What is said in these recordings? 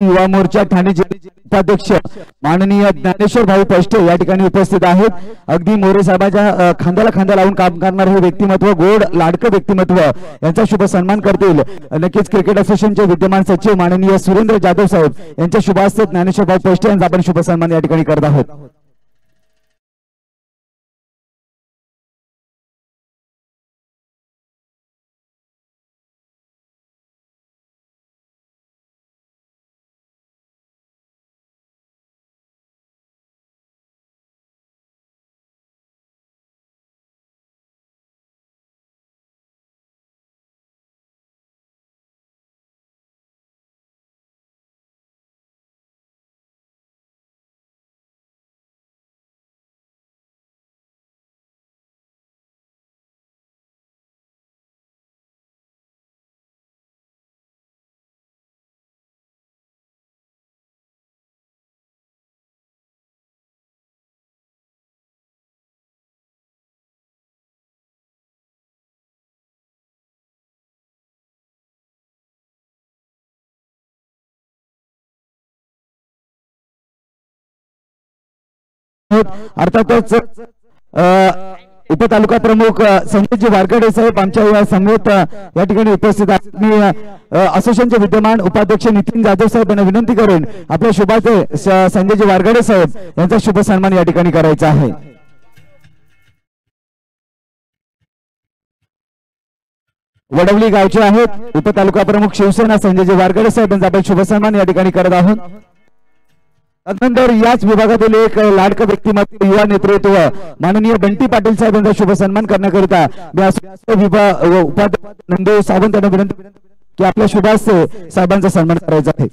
युवा मोर्चा ठाणे जिल्हा उपाध्यक्ष माननीय ज्ञानेश्वर भाऊ पष्टे या ठिकाणी उपस्थित आहेत। अगदी मोरे साहेबांच्या खांद्याला खांदा लावून काम करणारे हे व्यक्तिमत्व, गोड लाडकं व्यक्तिमत्व, यांचा शुभ सन्मान करतील। नक्कीच क्रिकेट असोसिएशनचे विद्यमान सचिव माननीय सुरेंद्र जाधव साहेब यांच्या शुभ हस्ते ज्ञानेश्वर भाऊ पष्टे यांचा आपण शुभ सन्मान या ठिकाणी करत आहोत। अर्थातच उपतालुका प्रमुख संजयजी वारगडे साहेब आमच्या या समेत या ठिकाणी उपस्थित आहेत। मी असोसिएशनचे विद्यमान उपाध्यक्ष नितीन जाधव साहेब यांना विनंती करेन आपल्या शुभाचे संजयजी वारगडे साहेब यांचा शुभ सन्मान या ठिकाणी करायचा आहे। वडवली गावचे आहेत उपतालुका प्रमुख शिवसेना संजयजी वारगडे साहेब यांचा आपण शुभ सन्मान या ठिकाणी करत आहोत। तदनंतर याच विभागातील एक लाडकं व्यक्तिमत्व, युवा नेतृत्व माननीय बंटी पाटील साहेब यांचा शुभ सन्मान करण्याकरिता मी उपाध्यक्ष नंदू सावंत यांना विनंती की आपल्या शुभ हस्ते साहेबांचा सन्मान करायचा आहे।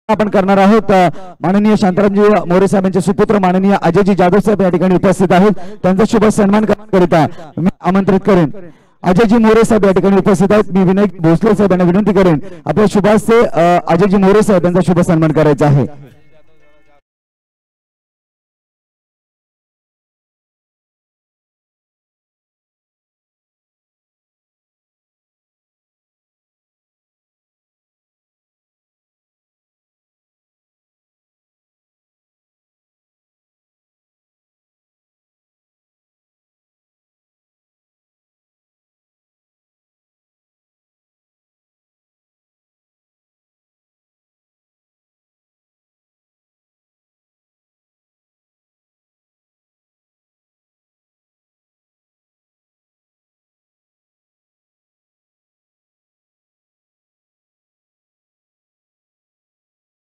आपण करणार आहोत। माननीय शांतारामजी मोरे साहेबांचे सुपुत्र माननीय अजयजी जाधव साहेब या ठिकाणी उपस्थित आहेत। त्यांचा शुभ सन्मान करण्याकरिता मी आमंत्रित करेन अजयजी मोरे साहेब या ठिकाणी उपस्थित आहेत। मी विनय भोसले साहेब यांना विनंती करेन आपल्या शुभ हस्ते अजयजी मोरे साहेब यांचा शुभ सन्मान करायचा आहे।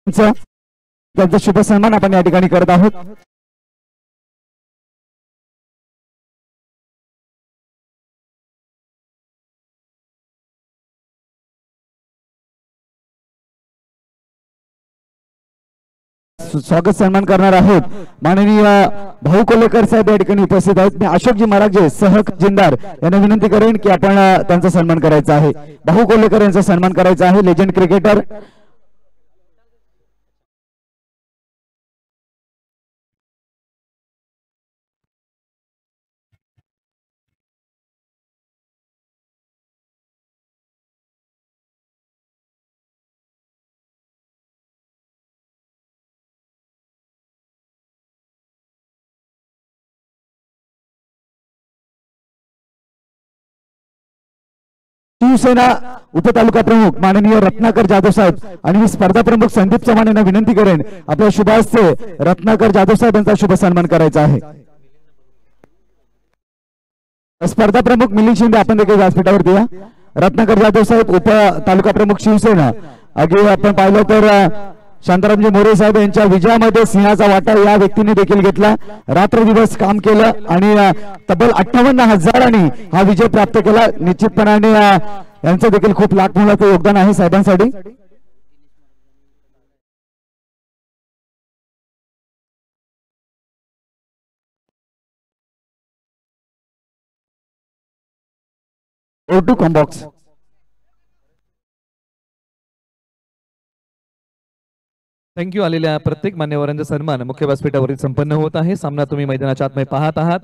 त्यांचा शुभ सन्मान आपण या ठिकाणी करत आहोत। स्वागत सन्मान करणार आहोत माननीय भाऊ कोल्हेकर साहेब या ठिकाणी उपस्थित आहेत। मी अशोकजी महाराजे सहखजिनदार यांना विनंती करेन की आपण त्यांचा सन्मान करायचा आहे। भाऊ कोल्हेकर यांचा सन्मान करायचा आहे, लेजंड क्रिकेटर। शिवसेना उपतालुका प्रमुख माननीय रत्नाकर जाधव साहेब आणि मी स्पर्धा प्रमुख संदीप चव्हाण यांना विनंती करेन आपल्या शुभ हस्ते रत्नाकर जाधव साहेब यांचा शुभ सन्मान करायचा आहे। स्पर्धा प्रमुख मिलिंद शिंदे आपण देखील व्यासपीठावरती या। रत्नाकर जाधव साहेब उप तालुका प्रमुख शिवसेना। आगे आपण पाहिलं तर शांतारामजी मोरे साहेब यांच्या विजयामध्ये सिंहाचा वाटा या व्यक्तीने देखील घेतला. रात्रदिवस काम केलं आणि तब्बल 58,000 हा विजय प्राप्त केला. निश्चितपणाने यांचं देखील खूप लाख मोलाचं योगदान आहे साहेबांसाठी. O2 combox. थँक्यू. आलेल्या प्रत्येक मान्यवरांचा सन्मान मुख्य व्यासपीठावरील संपन्न होत आहे. सामना तुम्ही मैदानाच्या आतमध्ये पाहत आहात.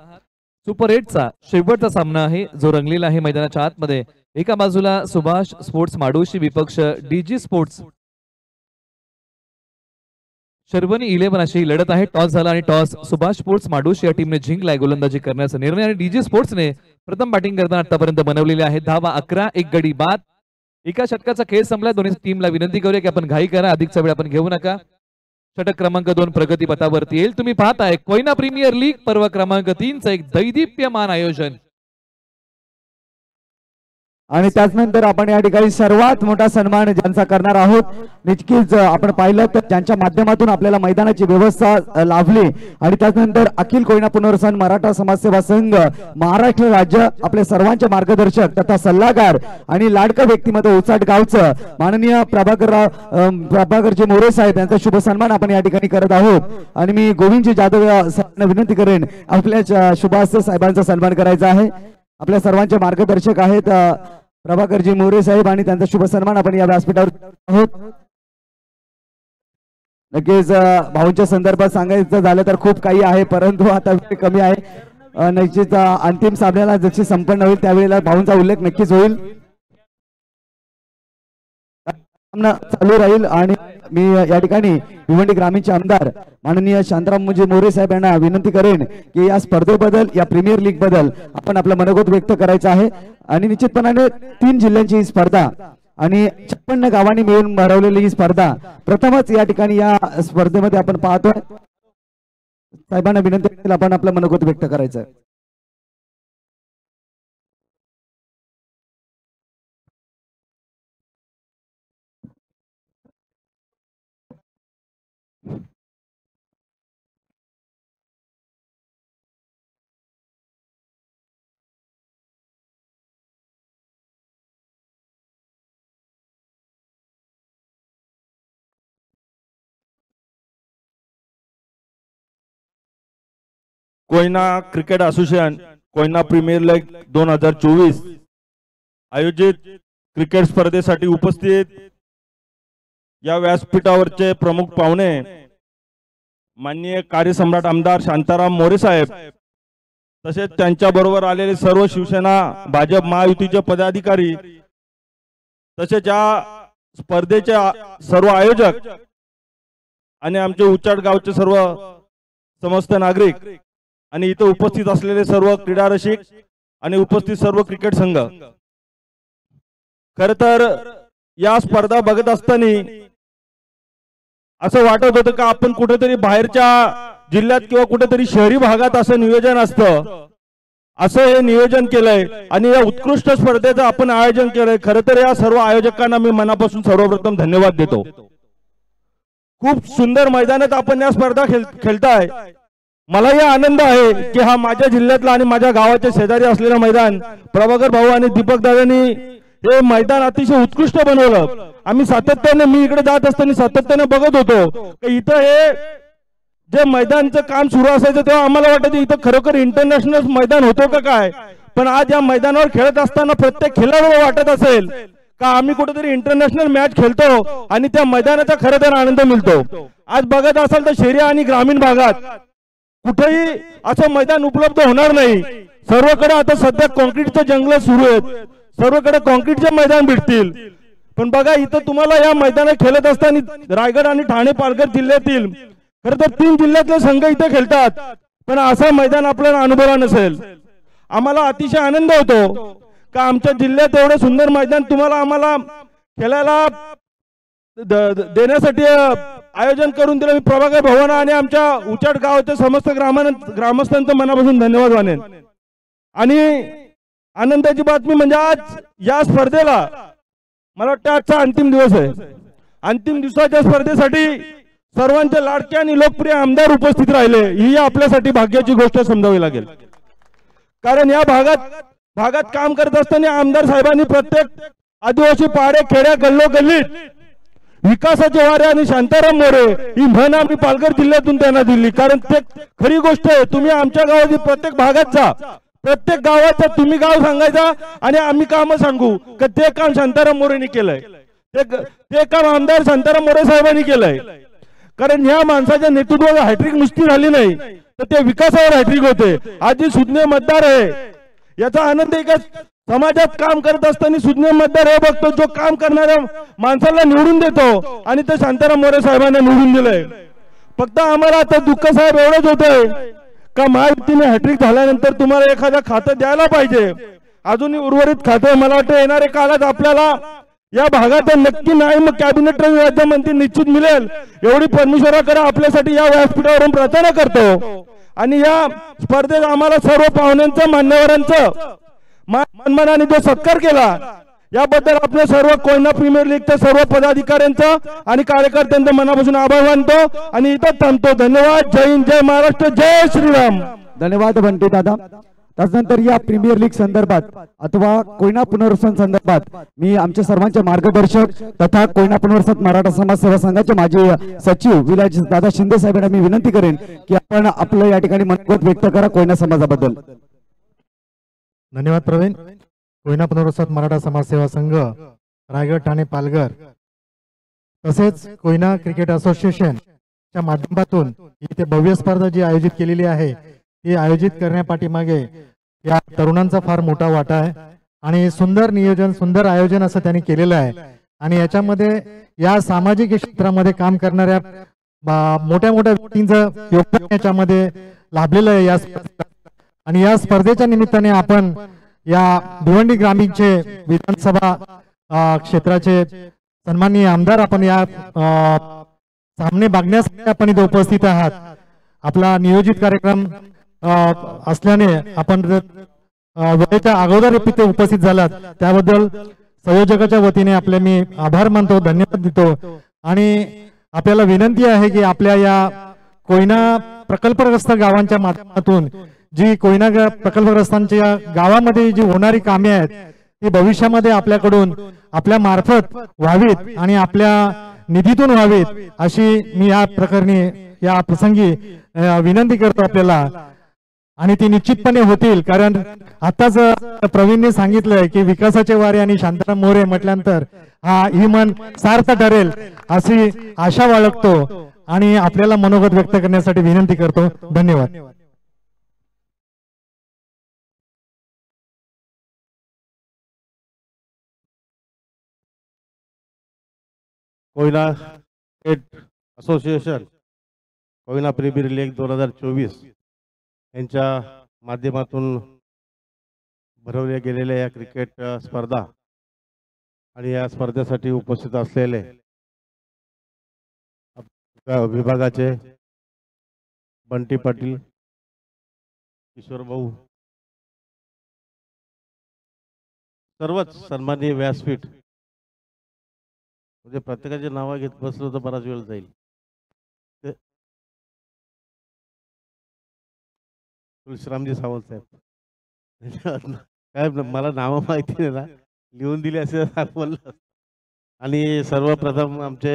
सुपर 8चा शेवटचा सामना आहे जो रंगलेला आहे मैदानाच्या आतमध्ये. एका बाजूला सुभाष स्पोर्ट्स माडोशी विपक्ष डीजी स्पोर्ट्स शर्वणी 11 अशी लढत आहे. टॉस झाला आणि टॉस सुभाष स्पोर्ट्स माडोशी या टीमने जिंकलाय. गोलंदाजी करण्याचा निर्णय आणि डीजी स्पोर्ट्सने प्रथम बॅटिंग करताना आतापर्यंत बनवलेले आहे धावा 11, 1 गडी बाद. एका षटकाचा खेळ संपला. दोन्ही टीमला विनंती करूया की आपण घाई करा, अधिकचा वेळ आपण घेऊ नका. षटक क्रमांक 2 प्रगती पथावरती येईल. तुम्ही पाहताय कोयना प्रीमियर लीग पर्व क्रमांक 3चं एक दैदिप्यमान आयोजन. आणि त्याचनंतर आपण या ठिकाणी सर्वात मोठा सन्मान ज्यांचा करणार आहोत. नक्कीच आपण पाहिलं तर ज्यांच्या माध्यमातून आपल्याला मैदानाची व्यवस्था लाभली आणि त्याचनंतर अखिल कोयना पुनर्वसन मराठा समाजसेवा संघ महाराष्ट्र राज्य आपले सर्वांचे मार्गदर्शक तथा सल्लागार आणि लाडकं व्यक्तिमत्व उचाट गावचं माननीय प्रभाकरजी मोरे साहेब यांचा शुभ सन्मान आपण या ठिकाणी करत आहोत. आणि मी गोविंदजी जाधव यांना विनंती करेन आपल्या शुभास्ते साहेबांचा सन्मान करायचा आहे. आपल्या सर्वांचे मार्गदर्शक आहेत प्रभाकरजी मोरे साहेब आणि त्यांचा शुभ सन्मान आपण या व्यासपीठावर आहोत. नक्कीच भाऊंच्या संदर्भात सांगायचं झालं तर खूप काही आहे परंतु आता वेळ कमी आहे. निश्चित अंतिम सामन्याला जशी संपन्न होईल त्यावेळेला भाऊंचा उल्लेख नक्कीच होईल. चालू राहील आणि मी या ठिकाणी भिवंडी ग्रामीणचे आमदार माननीय शांतारामजी मोरे साहेब यांना विनंती करेन की या स्पर्धेबद्दल या प्रीमियर लीग बद्दल आपण आपलं मनोगत व्यक्त करायचं आहे. आणि निश्चितपणाने 3 जिल्ह्यांची ही स्पर्धा आणि 56 गावांनी मिळून भरवलेली ही स्पर्धा प्रथमच या ठिकाणी या स्पर्धेमध्ये आपण पाहतोय. साहेबांना विनंती करेल आपण आपलं मनोगत व्यक्त करायचं आहे. Koyna cricket association Koyna premier league 2024 आयोजित क्रिकेट स्पर्धेसाठी उपस्थित या व्यासपीठावरचे प्रमुख पाहुणे माननीय कार्यसम्राट आमदार शांताराम मोरे साहेब तसेच त्यांच्या बरोबर आलेले सर्व शिवसेना भाजप महायुतीचे पदाधिकारी तसेच या स्पर्धेचे सर्व आयोजक आणि आमचे उचाट गावचे सर्व समस्त नागरिक आणि इथे उपस्थित असलेले सर्व क्रीडा रसिक आणि उपस्थित सर्व क्रिकेट संघ. खर तर या स्पर्धा बघत असताना असं वाटत होतं का आपण कुठेतरी बाहेरच्या जिल्ह्यात किंवा कुठेतरी शहरी भागात असं नियोजन असतं, असं हे नियोजन केलंय आणि या उत्कृष्ट स्पर्धेचं आपण आयोजन केलंय. खर तर या सर्व आयोजकांना मी मनापासून सर्वप्रथम धन्यवाद देतो. खूप सुंदर मैदानात आपण या स्पर्धा खेळताय. मलाही आनंद आहे की हा माझ्या जिल्ह्यातला आणि माझ्या गावाच्या शेजारी असलेलं मैदान प्रभाकर भाऊ आणि दीपक दादांनी हे मैदान अतिशय उत्कृष्ट बनवलं. आम्ही सातत्याने मी इकडे जात असताना सातत्याने बघत होतो की इथं हे जे मैदानचं काम सुरू असायचं तेव्हा आम्हाला वाटतं इथं खरोखर इंटरनॅशनल मैदान होतो का काय. पण आज या मैदानावर खेळत असताना प्रत्येक खेळाडूला वाटत असेल का आम्ही कुठेतरी इंटरनॅशनल मॅच खेळतो आणि त्या मैदानाचा खरं तर आनंद मिळतो. आज बघत असाल तर शहरी आणि ग्रामीण भागात कुठेही असं मैदान उपलब्ध होणार नाही. सर्वकडे आता सध्या कॉन्क्रीटचं जंगल सुरू आहेत, सर्वकडे कॉन्क्रीटचे मैदान भेटतील. पण बघा इथं तुम्हाला या मैदानात खेळत असताना रायगड आणि ठाणे पालघर जिल्ह्यातील खरं तर 3 जिल्ह्यातले संघ इथे खेळतात, पण असा मैदान आपल्याला अनुभवला नसेल. आम्हाला अतिशय आनंद होतो का आमच्या जिल्ह्यात एवढे सुंदर मैदान तुम्हाला आम्हाला खेळायला देण्यासाठी आयोजन करून दिलं. मी प्रभाकर भवन आणि आमच्या उचाट गावाच्या समस्त ग्रामस्थांचं मनापासून धन्यवाद मानेन. आणि आनंदाची बातमी म्हणजे आज या स्पर्धेला मला वाटतं आजचा अंतिम दिवस आहे. अंतिम दिवसाच्या स्पर्धेसाठी सर्वांचे लाडके आणि लोकप्रिय आमदार उपस्थित राहिले, ही आपल्यासाठी भाग्याची गोष्ट समजावी लागेल. कारण या भागात काम करत असताना आमदार साहेबांनी प्रत्येक आदिवासी पाडे खेड्या गल्लोगल्लीत विकासाचे वारे आणि शांताराम मोरे ही म्हण आम्ही पालघर जिल्ह्यातून त्यांना दिली. कारण ते खरी गोष्ट आहे. तुम्ही आमच्या गावातील प्रत्येक भागात जा, प्रत्येक गावाचं तुम्ही गाव सांगायचा आणि आम्ही काम सांगू की ते काम शांताराम मोरेंनी केलंय, ते काम आमदार शांताराम मोरे साहेबांनी केलंय. कारण ह्या माणसाच्या नेतृत्वावर हॅट्रिक नुसती झाली नाही तर ते विकासावर हॅट्रिक होते. आज जी सुज्ञ मतदार आहे याचा आनंद आहे का समाजात काम करत असताना सुज्ञ मतदार हे बघतो जो काम करणाऱ्या माणसाला निवडून देतो आणि ते शांताराम मोरे साहेबांना निवडून दिलंय. फक्त आम्हाला आता दुःख साहेब एवढंच होतंय का महायुतीने हॅट्रिक झाल्यानंतर तुम्हाला एखादं खातं द्यायला पाहिजे. अजूनही उर्वरित खातं मला वाटतं येणाऱ्या काळात आपल्याला या भागात नक्की नाही मग कॅबिनेट राज्यमंत्री निश्चित मिळेल एवढी परमेश्वराकडे आपल्यासाठी या व्यासपीठावरून प्रार्थना करतो. आणि या स्पर्धेत आम्हाला सर्व पाहुण्यांचं मान्यवरांचं मनमानाने जो सत्कार केला याबद्दल आपल्या सर्व कोयना प्रीमियर लीगच्या सर्व पदाधिकाऱ्यांचं आणि कार्यकर्त्यांचं मनापासून आभार मानतो आणि इथं थांबतो. धन्यवाद. जय हिंद, जय महाराष्ट्र, जय श्रीराम. धन्यवाद बंटी दादा. त्यानंतर या प्रीमियर लीग संदर्भात अथवा कोयना पुनर्वसन संदर्भात मी आमच्या सर्वांचे मार्गदर्शक तथा कोयना पुनर्वसन मराठा समाज सेवा संघाचे माजी सचिव विलास दादा शिंदे साहेबांना मी विनंती करेन की आपण आपलं या ठिकाणी मनोगत व्यक्त करा कोयना समाजाबद्दल. धन्यवाद प्रवीण. कोयना पुनर्वसन मराठा समाज सेवा संघ रायगड, ठाणे, पालघर तसेच कोयना क्रिकेट असोसिएशनच्या माध्यमातून इथे भव्य स्पर्धा जी आयोजित केलेली आहे ती आयोजित करण्यापाठीमागे या तरुणांचा फार मोठा वाटा आहे आणि सुंदर नियोजन, सुंदर आयोजन असं त्यांनी केलेलं आहे. आणि याच्यामध्ये या सामाजिक क्षेत्रामध्ये काम करणाऱ्या मोठ्या मोठ्या व्यक्तींचं योगदान याच्यामध्ये लाभलेलं आहे या स्पर्धेत. आणि या स्पर्धेच्या निमित्ताने आपण या भिवंडी ग्रामीणचे विधानसभा क्षेत्राचे सन्माननीय आमदार आपण या सामने बघण्यासाठी आपण इथे उपस्थित आहात. आपला नियोजित कार्यक्रम असल्याने आपण वेळेच्या अगोदर इथे उपस्थित झालात त्याबद्दल संयोजकाच्या वतीने आपले मी आभार मानतो, धन्यवाद देतो. आणि आपल्याला विनंती आहे की आपल्या या कोयना प्रकल्पग्रस्त गावांच्या माध्यमातून जी कोयना प्रकल्पग्रस्तांच्या गावामध्ये जी होणारी कामे आहेत ती भविष्यामध्ये आपल्याकडून आपल्या मार्फत व्हावीत आणि आपल्या निधीतून व्हावीत अशी मी या प्रकरणी या प्रसंगी विनंती करतो आपल्याला. आणि ती निश्चितपणे होतील. कारण आताच प्रवीणने सांगितलंय की विकासाचे वारे आणि शांताराम मोरे म्हटल्यानंतर ही मन सार्थ ठरेल अशी आशा बाळगतो आणि आपल्याला मनोगत व्यक्त करण्यासाठी विनंती करतो. धन्यवाद. Koyna cricket association Koyna premier league 2024 यांच्या माध्यमातून भरवल्या गेलेल्या या क्रिकेट स्पर्धा आणि या स्पर्धेसाठी उपस्थित असलेले विभागाचे बंटी पाटील, किशोर भाऊ, सर्वच सन्माननीय व्यासपीठ, म्हणजे प्रत्येकाची नावं घेत बसलो तर बराच वेळ जाईल. तुलसीरामजी सावंत साहेब काय मला नावं माहिती नाही ना, लिहून दिली असे बोललं. आणि सर्वप्रथम आमचे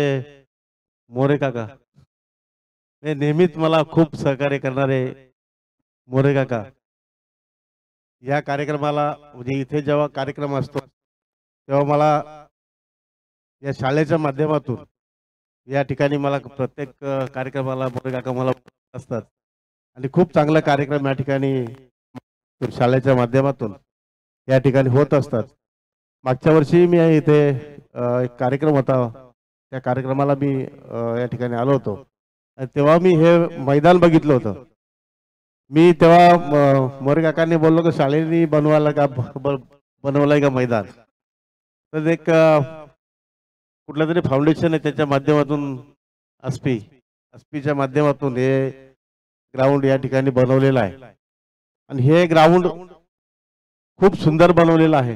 मोरे काका, हे नेहमीच मला खूप सहकार्य करणारे मोरे काका. या कार्यक्रमाला म्हणजे इथे जेव्हा कार्यक्रम असतो तेव्हा मला या शाळेच्या माध्यमातून या ठिकाणी मला प्रत्येक कार्यक्रमाला मोरे काका मला असतात आणि खूप चांगला कार्यक्रम या ठिकाणी शाळेच्या माध्यमातून या ठिकाणी होत असतात. मागच्या वर्षी मी इथे एक कार्यक्रम होता, त्या कार्यक्रमाला मी या ठिकाणी आलो होतो. तेव्हा मी हे मैदान बघितलं होतं. मी तेव्हा मोरे काकांनी बोललो की शाळेने बनवलंय का मैदान. तर एक कुठलं तरी फाउंडेशन आहे त्याच्या माध्यमातून अस्पीच्या माध्यमातून हे ग्राउंड या ठिकाणी बनवलेलं आहे. आणि हे ग्राउंड खूप सुंदर बनवलेलं आहे.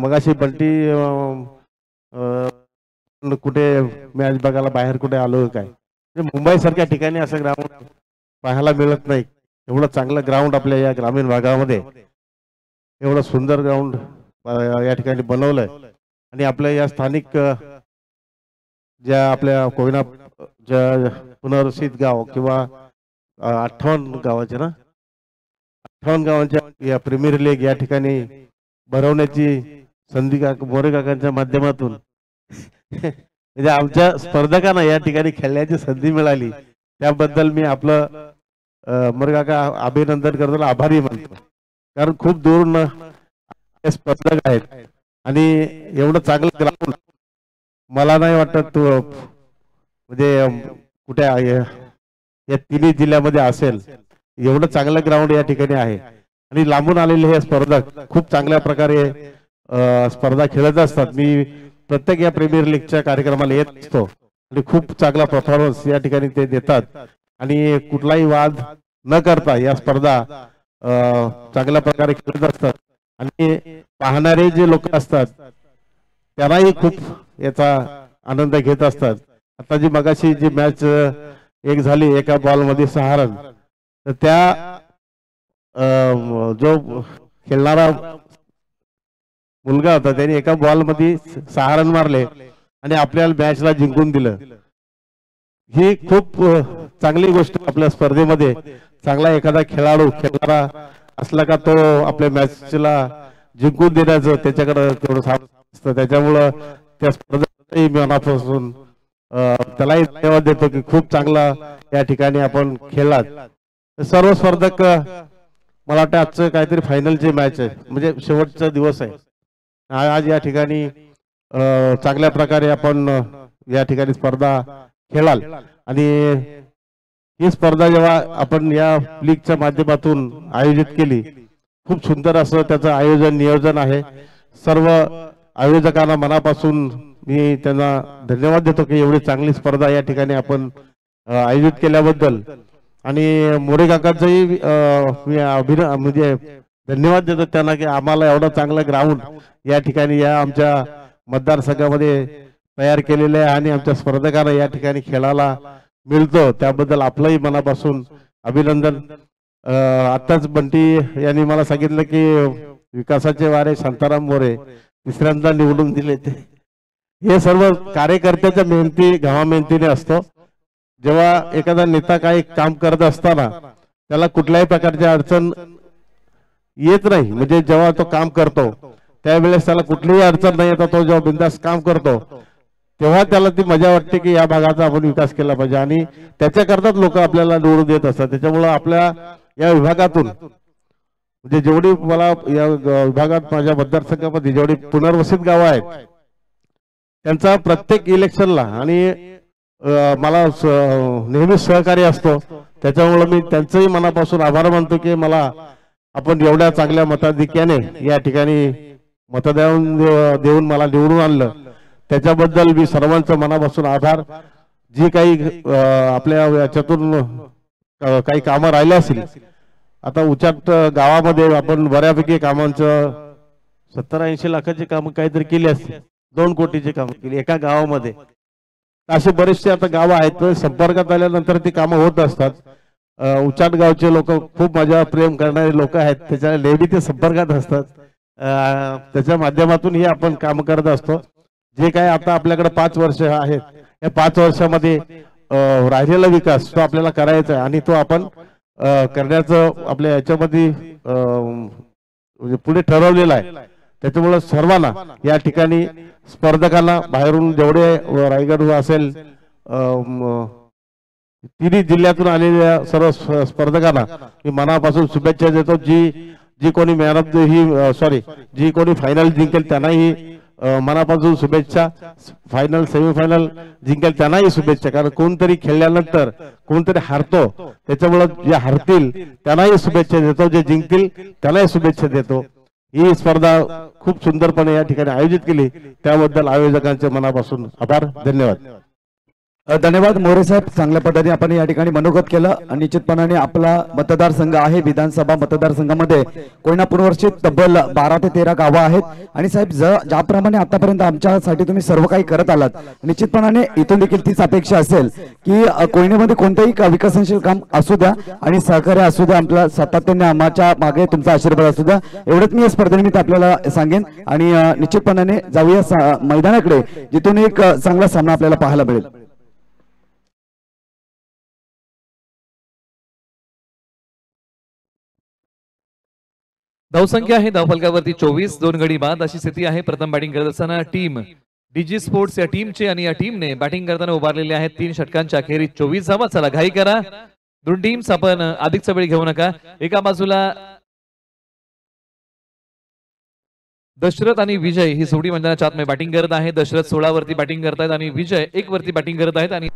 मगाशी बंटी आपण कुठे मॅच बघायला बाहेर कुठे आलो काय, मुंबई सारख्या ठिकाणी असं ग्राउंड पाहायला मिळत नाही. एवढं चांगलं ग्राउंड आपल्या या ग्रामीण भागामध्ये, एवढं सुंदर ग्राउंड या ठिकाणी बनवलंय. आणि आपल्या या स्थानिक ज्या आपल्या कोयना ज्या पुनर्वसित गाव किंवा 58 गावाचे ना, 58 गावांच्या या प्रीमियर लीग या ठिकाणी भरवण्याची संधी मोरे काकांच्या माध्यमातून म्हणजे आमच्या स्पर्धकांना या ठिकाणी खेळण्याची संधी मिळाली, त्याबद्दल मी आपलं मोरे काका अभिनंदन करतो, आभारी मानतो. कारण खूप दूरून स्पर्धक आहेत आणि एवढं चांगलं ग्राउंड मला नाही वाटत म्हणजे कुठे या तिन्ही जिल्ह्यामध्ये असेल. एवढं चांगलं ग्राउंड या ठिकाणी आहे आणि लांबून आलेले हे स्पर्धक खूप चांगल्या प्रकारे स्पर्धा खेळत असतात. मी प्रत्येक या प्रीमियर लीगच्या कार्यक्रमाला येत असतो आणि खूप चांगला परफॉर्मन्स या ठिकाणी ते देतात आणि कुठलाही वाद न करता या स्पर्धा चांगल्या प्रकारे खेळत असतात. आणि पाहणारे जे लोक असतात त्यांनाही खूप याचा आनंद घेत असतात. आता जी मगाशी जी मॅच एक झाली एका बॉल मध्ये 6 रन, तर त्या जो खेळणारा मुलगा होता त्याने एका बॉल मध्ये 6 रन मारले आणि आपल्याला मॅचला जिंकून दिलं. ही खूप चांगली गोष्ट आपल्या स्पर्धेमध्ये. चांगला एखादा खेळाडू खेळणारा असला का तो आपल्या मॅचला जिंकून देण्याचं त्याच्याकडे तेवढं असतं. त्याच्यामुळं त्या स्पर्धेतही मनापासून त्यालाही धन्यवाद देतो की खूप चांगला या ठिकाणी आपण खेळलात. सर्व स्पर्धक मला वाटतं आजचं काहीतरी फायनलची मॅच आहे, म्हणजे शेवटचा दिवस आहे आज. या ठिकाणी चांगल्या प्रकारे आपण या ठिकाणी स्पर्धा खेळाल आणि ही स्पर्धा जेव्हा आपण या लीगच्या माध्यमातून आयोजित केली, खूप सुंदर असं त्याचं आयोजन नियोजन आहे. सर्व आयोजकांना मनापासून मी त्यांना धन्यवाद देतो की एवढी चांगली स्पर्धा या ठिकाणी आपण आयोजित केल्याबद्दल. आणि मोरे काकांचंही मी म्हणजे धन्यवाद देतो त्यांना की आम्हाला एवढं चांगलं ग्राउंड या ठिकाणी या आमच्या मतदारसंघामध्ये तयार केलेलं आहे आणि आमच्या स्पर्धकांना या ठिकाणी खेळायला मिळतो, त्याबद्दल आपलंही मनापासून अभिनंदन. आताच बंटी यांनी मला सांगितलं की विकासाचे वारे शांताराम मोरे तिसऱ्यांदा निवडून दिले. ते हे सर्व कार्यकर्त्याच्या मेहनती गावा मेहनतीने असतो. जेव्हा एखादा नेता काही काम करत असताना त्याला कुठल्याही प्रकारची अडचण येत नाही, म्हणजे जेव्हा तो काम करतो त्यावेळेस त्याला कुठलीही अडचण नाही येतात, तो जेव्हा बिंदास काम करतो तेव्हा त्याला ती मजा वाटते की या भागाचा आपण विकास केला पाहिजे आणि त्याच्याकरताच लोक आपल्याला निवडून देत असतात. त्याच्यामुळे आपल्या या विभागातून म्हणजे जेवढी मला या विभागात माझ्या मतदारसंघामध्ये जेवढी पुनर्वसित गावं आहेत त्यांचा प्रत्येक इलेक्शनला आणि मला नेहमी सहकार्य असतो. त्याच्यामुळे मी त्यांचंही मनापासून आभार मानतो की मला आपण एवढ्या चांगल्या मताधिक्याने या ठिकाणी मतदान देऊन मला निवडून आणलं, त्याच्याबद्दल मी सर्वांचं मनापासून आभार. जी काही आपल्या याच्यातून काही कामं राहिले असतील, आता उचाट गावामध्ये आपण बऱ्यापैकी कामांचं 70-80 लाखाची कामं काहीतरी केली असतील, 2 कोटीची कामं केली एका गावामध्ये. असे बरेचसे आता गावं आहेत, संपर्कात आल्यानंतर ती कामं होत असतात. उचाट गावचे लोक खूप माझ्या प्रेम करणारे लोक आहेत, त्याच्या नेहमी ते संपर्कात असतात. त्याच्या माध्यमातून ही आपण काम करत असतो. जे काय आता आपल्याकडे 5 वर्ष आहेत, या 5 वर्षामध्ये राहिलेला विकास तो आपल्याला करायचा आहे आणि तो आपण करण्याचं आपल्या याच्यामध्ये म्हणजे पुढे ठरवलेलं आहे. त्याच्यामुळे सर्वांना या ठिकाणी स्पर्धकांना बाहेरून जेवढे रायगड असेल तिन्ही जिल्ह्यातून आलेल्या सर्व स्पर्धकांना मी मनापासून शुभेच्छा देतो. जी कोणी मॅन ऑफ द ही जी कोणी फायनल जिंकेल त्यांनाही मनापासून शुभेच्छा. फायनल सेमीफायनल जिंकेल त्यांनाही शुभेच्छा. कारण कोणतरी खेळल्यानंतर कोणतरी हारतो, त्याच्यामुळे जे हारतील त्यांनाही शुभेच्छा देतो, जे जिंकतील त्यांनाही शुभेच्छा देतो. ही स्पर्धा खूप सुंदरपणे या ठिकाणी आयोजित केली त्याबद्दल आयोजकांचे मनापासून आभार. धन्यवाद. धन्यवाद मोरे साहेब, चांगल्या पद्धतीने आपण या ठिकाणी मनोगत केलं आणि निश्चितपणाने आपला मतदारसंघ आहे विधानसभा मतदारसंघामध्ये कोयना पूर्ववर्षीत तब्बल 12 ते 13 गावं आहेत आणि साहेब ज्याप्रमाणे आतापर्यंत आमच्यासाठी तुम्ही सर्व काही करत आलात, निश्चितपणाने इथून देखील तीच अपेक्षा असेल की कोयनेमध्ये कोणतेही विकसनशील काम असू द्या आणि सहकार्य असू द्या, आपल्या सातत्याने आमच्या मागे तुमचा आशीर्वाद असू द्या, एवढंच मी या स्पर्धेनिमित्त आपल्याला सांगेन आणि निश्चितपणाने जाऊया मैदानाकडे जिथून एक चांगला सामना आपल्याला पाहायला मिळेल. धावसंख्या आहे धावफलकावरती 24, 2 गडी बाद अशी स्थिती आहे. प्रथम बॅटिंग करत असताना टीम डीजी स्पोर्ट्स या टीमचे आणि या टीमने बॅटिंग करताना उभारलेले आहेत 3 षटकांच्या अखेरीस 24 धावा. चला घाई करा दोन टीम्स, आपण अधिकचा वेळ घेऊ नका. एका बाजूला दशरथ आणि विजय ही जोडी मैदानाच्या आतमध्ये बॅटिंग करत आहे. दशरथ 16 वरती बॅटिंग करतायत आणि विजय 1 वरती बॅटिंग करत आहेत आणि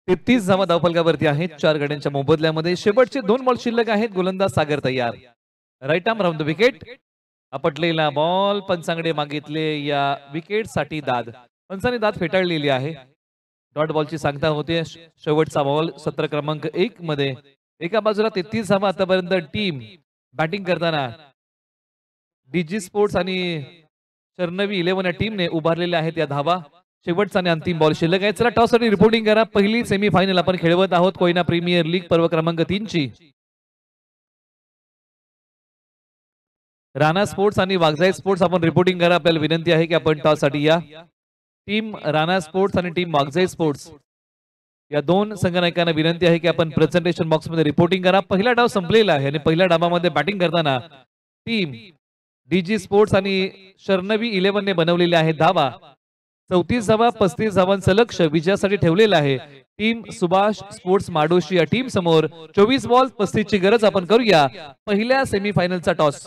33 धावा धावफलकावरती आहेत 4 गड्यांच्या मोबदल्यामध्ये. शेवटचे 2 बॉल शिल्लक आहेत. गोलंदाज सागर तयार. Right arm round the wicket. आपटलेला बॉल पंचांकडे मागितले. या विकेट साठी दाद. पंचाने दाद फेटाळलेली आहे. डॉट बॉलची सांगता होते. शेवटचा बॉल सत्र क्रमांक 1 मध्ये. एका बाजूला 33 धावा आतापर्यंत टीम बॅटिंग करताना डीजी स्पोर्ट्स आणि शर्णवी 11 या टीमने उभारलेल्या आहेत या धावा. शेवटचा आणि अंतिम बॉल शिल्लक आहे. चला टॉस साठी रिपोर्टिंग करा. पहिली सेमीफायनल आपण खेळवत आहोत कोयना प्रीमियर लीग पर्व क्रमांक 3 ची. राणा स्पोर्ट्स आणि वागजाई स्पोर्ट्स आपण रिपोर्टिंग करा. आपल्याला विनंती आहे की आपण टॉस साठी या. टीम राणा स्पोर्ट्स आणि टीम वागजाई स्पोर्ट्स या 2 संघनायकांना विनंती आहे की आपण प्रेझेंटेशन बॉक्स मध्ये रिपोर्टिंग करा. पहिला डाव संपलेला आहे आणि पहिल्या डावामध्ये बॅटिंग करताना टीम डीजी स्पोर्ट्स आणि शर्णवी 11 ने बनवलेल्या आहेत धावा. 34 धावा 35 धावांचं लक्ष विजयासाठी ठेवलेलं आहे. टीम सुभाष स्पोर्ट्स माडोशी या टीम समोर 24 बॉल 35 ची गरज. आपण करूया पहिल्या सेमीफायनलचा टॉस.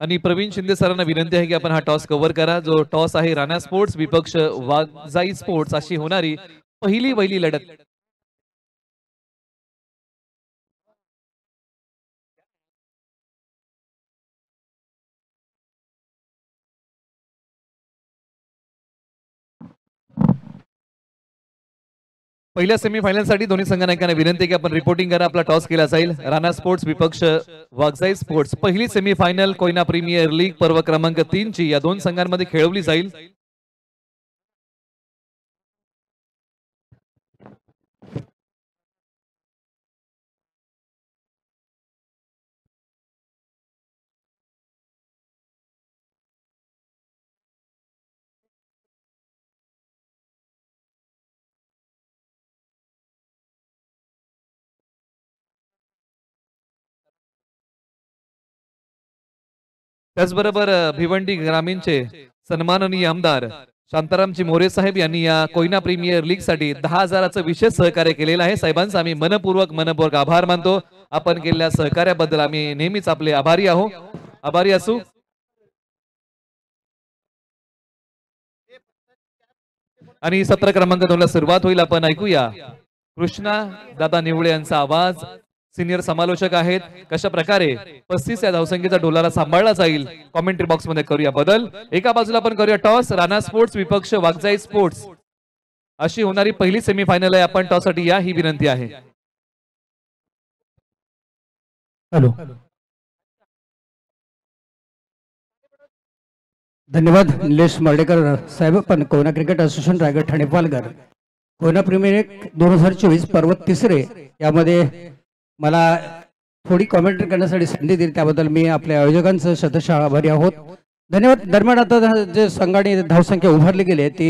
आणि प्रवीण शिंदे सरांना विनंती आहे की आपण हा टॉस कव्हर करा. जो टॉस आहे राणा स्पोर्ट्स विपक्ष वागजाई स्पोर्ट्स अशी होणारी पहिली लढत. पहिल्या सेमीफायनल साठी दोन्ही संघनायकांना विनंती की आपण रिपोर्टिंग करा. आपला टॉस केला जाईल. राणा स्पोर्ट्स विपक्ष वागजाई स्पोर्ट्स. पहिली सेमीफायनल कोयना प्रीमियर लीग पर्व क्रमांक 3 ची या 2 संघांमध्ये खेळवली जाईल. त्याचबरोबर भिवंडी ग्रामीणचे सन्माननीय आमदार शांतारामजी मोरे साहेब यांनी या कोयना प्रीमियर लीग साठी 10,000चं विशेष सहकार्य केलेलं आहे. साहेबांचा आम्ही मनपूर्वक आभार मानतो. आपण केलेल्या सहकार्याबद्दल आम्ही नेहमीच आपले आभारी आहोत. आभारी असू. आणि सत्र क्रमांक 2 ला सुरुवात होईल. आपण ऐकूया कृष्णा दादा निवळे यांचा आवाज. सिनियर समालोचक आहेत. कशा प्रकारे 35 या धावसंख्येचा डोलारा सांभाळला जाईल कॉमेंट्री बॉक्स मध्ये करूया बदल. एका बाजूला आपण करूया टॉस. राणा स्पोर्ट्स विपक्ष वागजाई स्पोर्ट्स अशी होणारी पहिली सेमीफायनल आहे. आपण टॉस साठी या ही विनंती आहे. हॅलो, धन्यवाद निलेश मर्डेकर साहेब. पण Koyna cricket association Raigad Thane Palghar Koyna premier league 2024 पर्व 3 यामध्ये मला थोडी कॉमेंट्री करण्यासाठी संधी दिली त्याबद्दल मी आपल्या आयोजकांचं शतशः आभारी आहोत. धन्यवाद. दरम्यान आता जे संघाने धावसंख्या उभारली गेली ती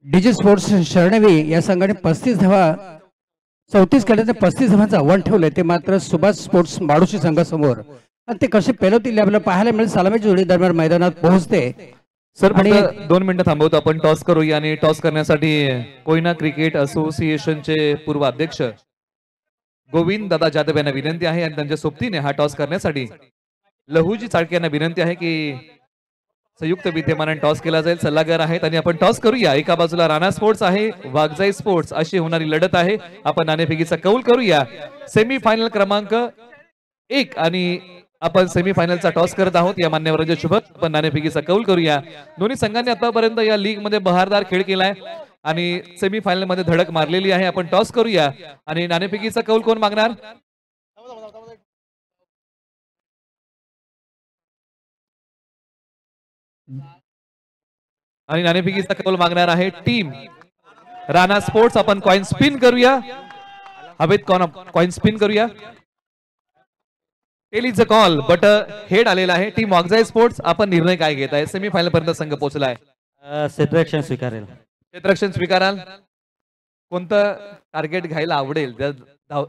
डीजी स्पोर्ट्स शरणवी या संघाने 35 धावा 34 खेळाचे 35 धावांचं आव्हान ठेवलंय. ते मात्र सुभाष स्पोर्ट्स माडोशी संघासमोर आणि ते कसे पेलवतील आपल्याला पाहायला मिळेल. सलामीची जोडी दरम्यान मैदानात पोहोचते. सर आणि 2 मिनिटं थांबवतो. आपण टॉस करूया. आणि टॉस करण्यासाठी कोयना क्रिकेट असोसिएशनचे पूर्व अध्यक्ष गोविंद दादा जाधव यांना विनंती आहे आणि त्यांच्या सोबतीने हा टॉस करण्यासाठी लहूजी चाळके यांना विनंती आहे की संयुक्त विद्यमानाने टॉस केला जाईल. सल्लागार आहेत आणि आपण टॉस करूया. एका बाजूला राणा स्पोर्ट्स आहे वागजाई स्पोर्ट्स अशी होणारी लढत आहे. आपण नाणेफेकीचा कौल करूया. सेमीफायनल क्रमांक 1 आणि आपण सेमीफायनलचा टॉस करत आहोत. या मान्यवरांच्या शुभत आपण नाणेफेकीचा कौल करूया. दोन्ही संघांनी आतापर्यंत या लीग मध्ये बहारदार खेळ केलाय आणि सेमीफायनल मध्ये धडक मारलेली आहे. आपण टॉस करूया आणि नाणेफेकीचा कौल कोण मागणार? आणि नाणेफेकीचा कौल मागणार आहे टीम राणा स्पोर्ट्स. आपण कॉइन स्पिन करूया. हवेत कॉइन स्पिन करूया. Tail is a call but head आलेला आहे. टीम वागजाई स्पोर्ट्स आपण निर्णय काय घेत आहे? सेमीफायनल पर्यंत संघ पोहोचलाय. क्षेत्ररक्षण स्वीकारेल. क्षेत्ररक्षण स्वीकाराल. कोणतं टार्गेट घ्यायला आवडेल? त्या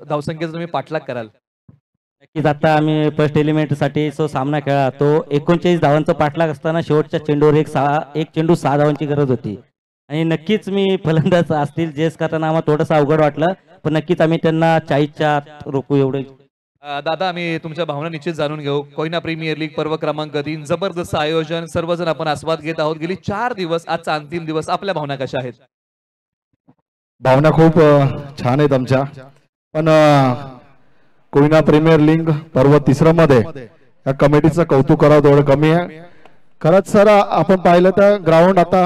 धावसंख्येचा तुम्ही पाठलाग कराल. नक्कीच. आता आम्ही फर्स्ट एलिमेंट साठी जो सामना खेळला तो 39 धावांचा पाठलाग असताना शेवटच्या चेंडूवर एक चेंडू 6 धावांची गरज होती आणि नक्कीच मी फलंदाज असतील जेस करताना आम्हाला थोडंसं अवघड वाटलं पण नक्कीच आम्ही त्यांना 40च्या आत रोखू एवढे दादा आम्ही तुमच्या भावना निश्चित जाणून घेऊ. कोयना प्रीमियर लीग पर्व क्रमांक 3 जबरदस्त आयोजन, सर्वजण आपण आस्वाद घेत आहोत. गेली 4 दिवस, आजचा अंतिम दिवस, आपल्या भावना कशा आहेत? भावना खूप छान आहेत आमच्या. पण कोयना प्रीमियर लीग पर्व 3 मध्ये या कमिटीचं कौतुक करावं तेवढं कमी आहे. खरंच सर आपण पाहिलं तर ग्राउंड आता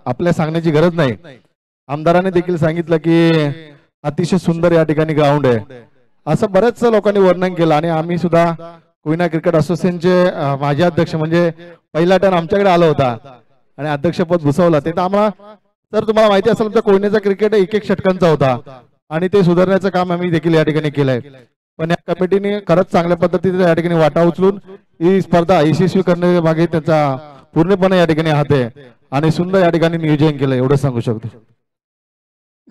आपल्या सांगण्याची गरज नाही. आमदारांनी देखील सांगितलं की अतिशय सुंदर या ठिकाणी ग्राउंड आहे, असं बऱ्याच लोकांनी वर्णन केलं. आणि आम्ही सुद्धा कोयना क्रिकेट असोसिएशनचे माजी अध्यक्ष म्हणजे पहिला टर्न आमच्याकडे आला होता आणि अध्यक्षपद भूसवलं. ते तर आम्हाला तर तुम्हाला माहिती असेल आमच्या कोयनेचा क्रिकेट 1-1 षटकांचा होता आणि ते सुधारण्याचं काम आम्ही देखील या ठिकाणी केलंय. पण या कमिटीने खरंच चांगल्या पद्धतीने या ठिकाणी वाटा उचलून ही स्पर्धा यशस्वी करण्याच्या मागे त्यांचा पूर्णपणे या ठिकाणी हात आहे आणि सुंदर या ठिकाणी नियोजन केलं, एवढं सांगू शकतो.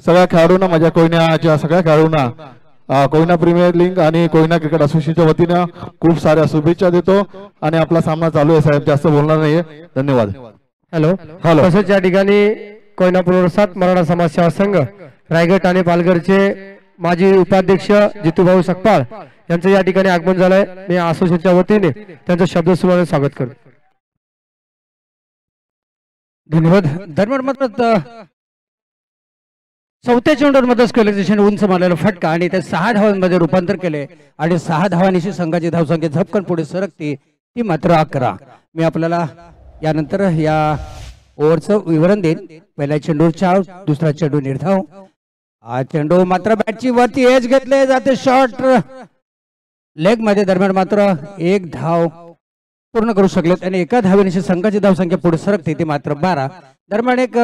सगळ्या खेळाडूंना, माझ्या कोयनाच्या सगळ्या खेळाडूंना कोयना प्रीमियर लीग आणि कोयना क्रिकेट असोसिएशनच्या वतीनं खूप साऱ्या शुभेच्छा देतो. आणि आपला सामना चालू आहे साहेब, जास्त बोलणार नाहीये. धन्यवाद. हॅलो. तसेच या ठिकाणी कोयना पुनर्वसन मराठा समाज सेवा संघ रायगड आणि पालघरचे माजी उपाध्यक्ष जितूभाऊ सकपाळ यांचं या ठिकाणी आगमन झालंय. मी असोसिएशनच्या वतीने त्यांचं शब्द सुमनाने स्वागत करतो. धन्यवाद. दरम्यान मात्र चौथ्या चेंडूमध्ये स्क्वेअलायझेशन उंच मारलेला फटका आणि ते 6 धावांमध्ये रूपांतर केले आणि 6 धावांनिशी संघाची धावसंख्या झपकन पुढे सरकती, ती मात्र 11. मी आपल्याला यानंतर या ओव्हरचं विवरण देईन. पहिला चेंडू चाव, दुसरा चेंडू निर्धाव. हा चेंडू मात्र बॅटची वरती एज घेतले जाते, शॉर्ट लेग मध्ये. दरम्यान मात्र 1 धाव पूर्ण करू शकलेत आणि एका धावेनिशी संघाची धावसंख्या पुढे सरकते, ती मात्र 12. दरम्यान एक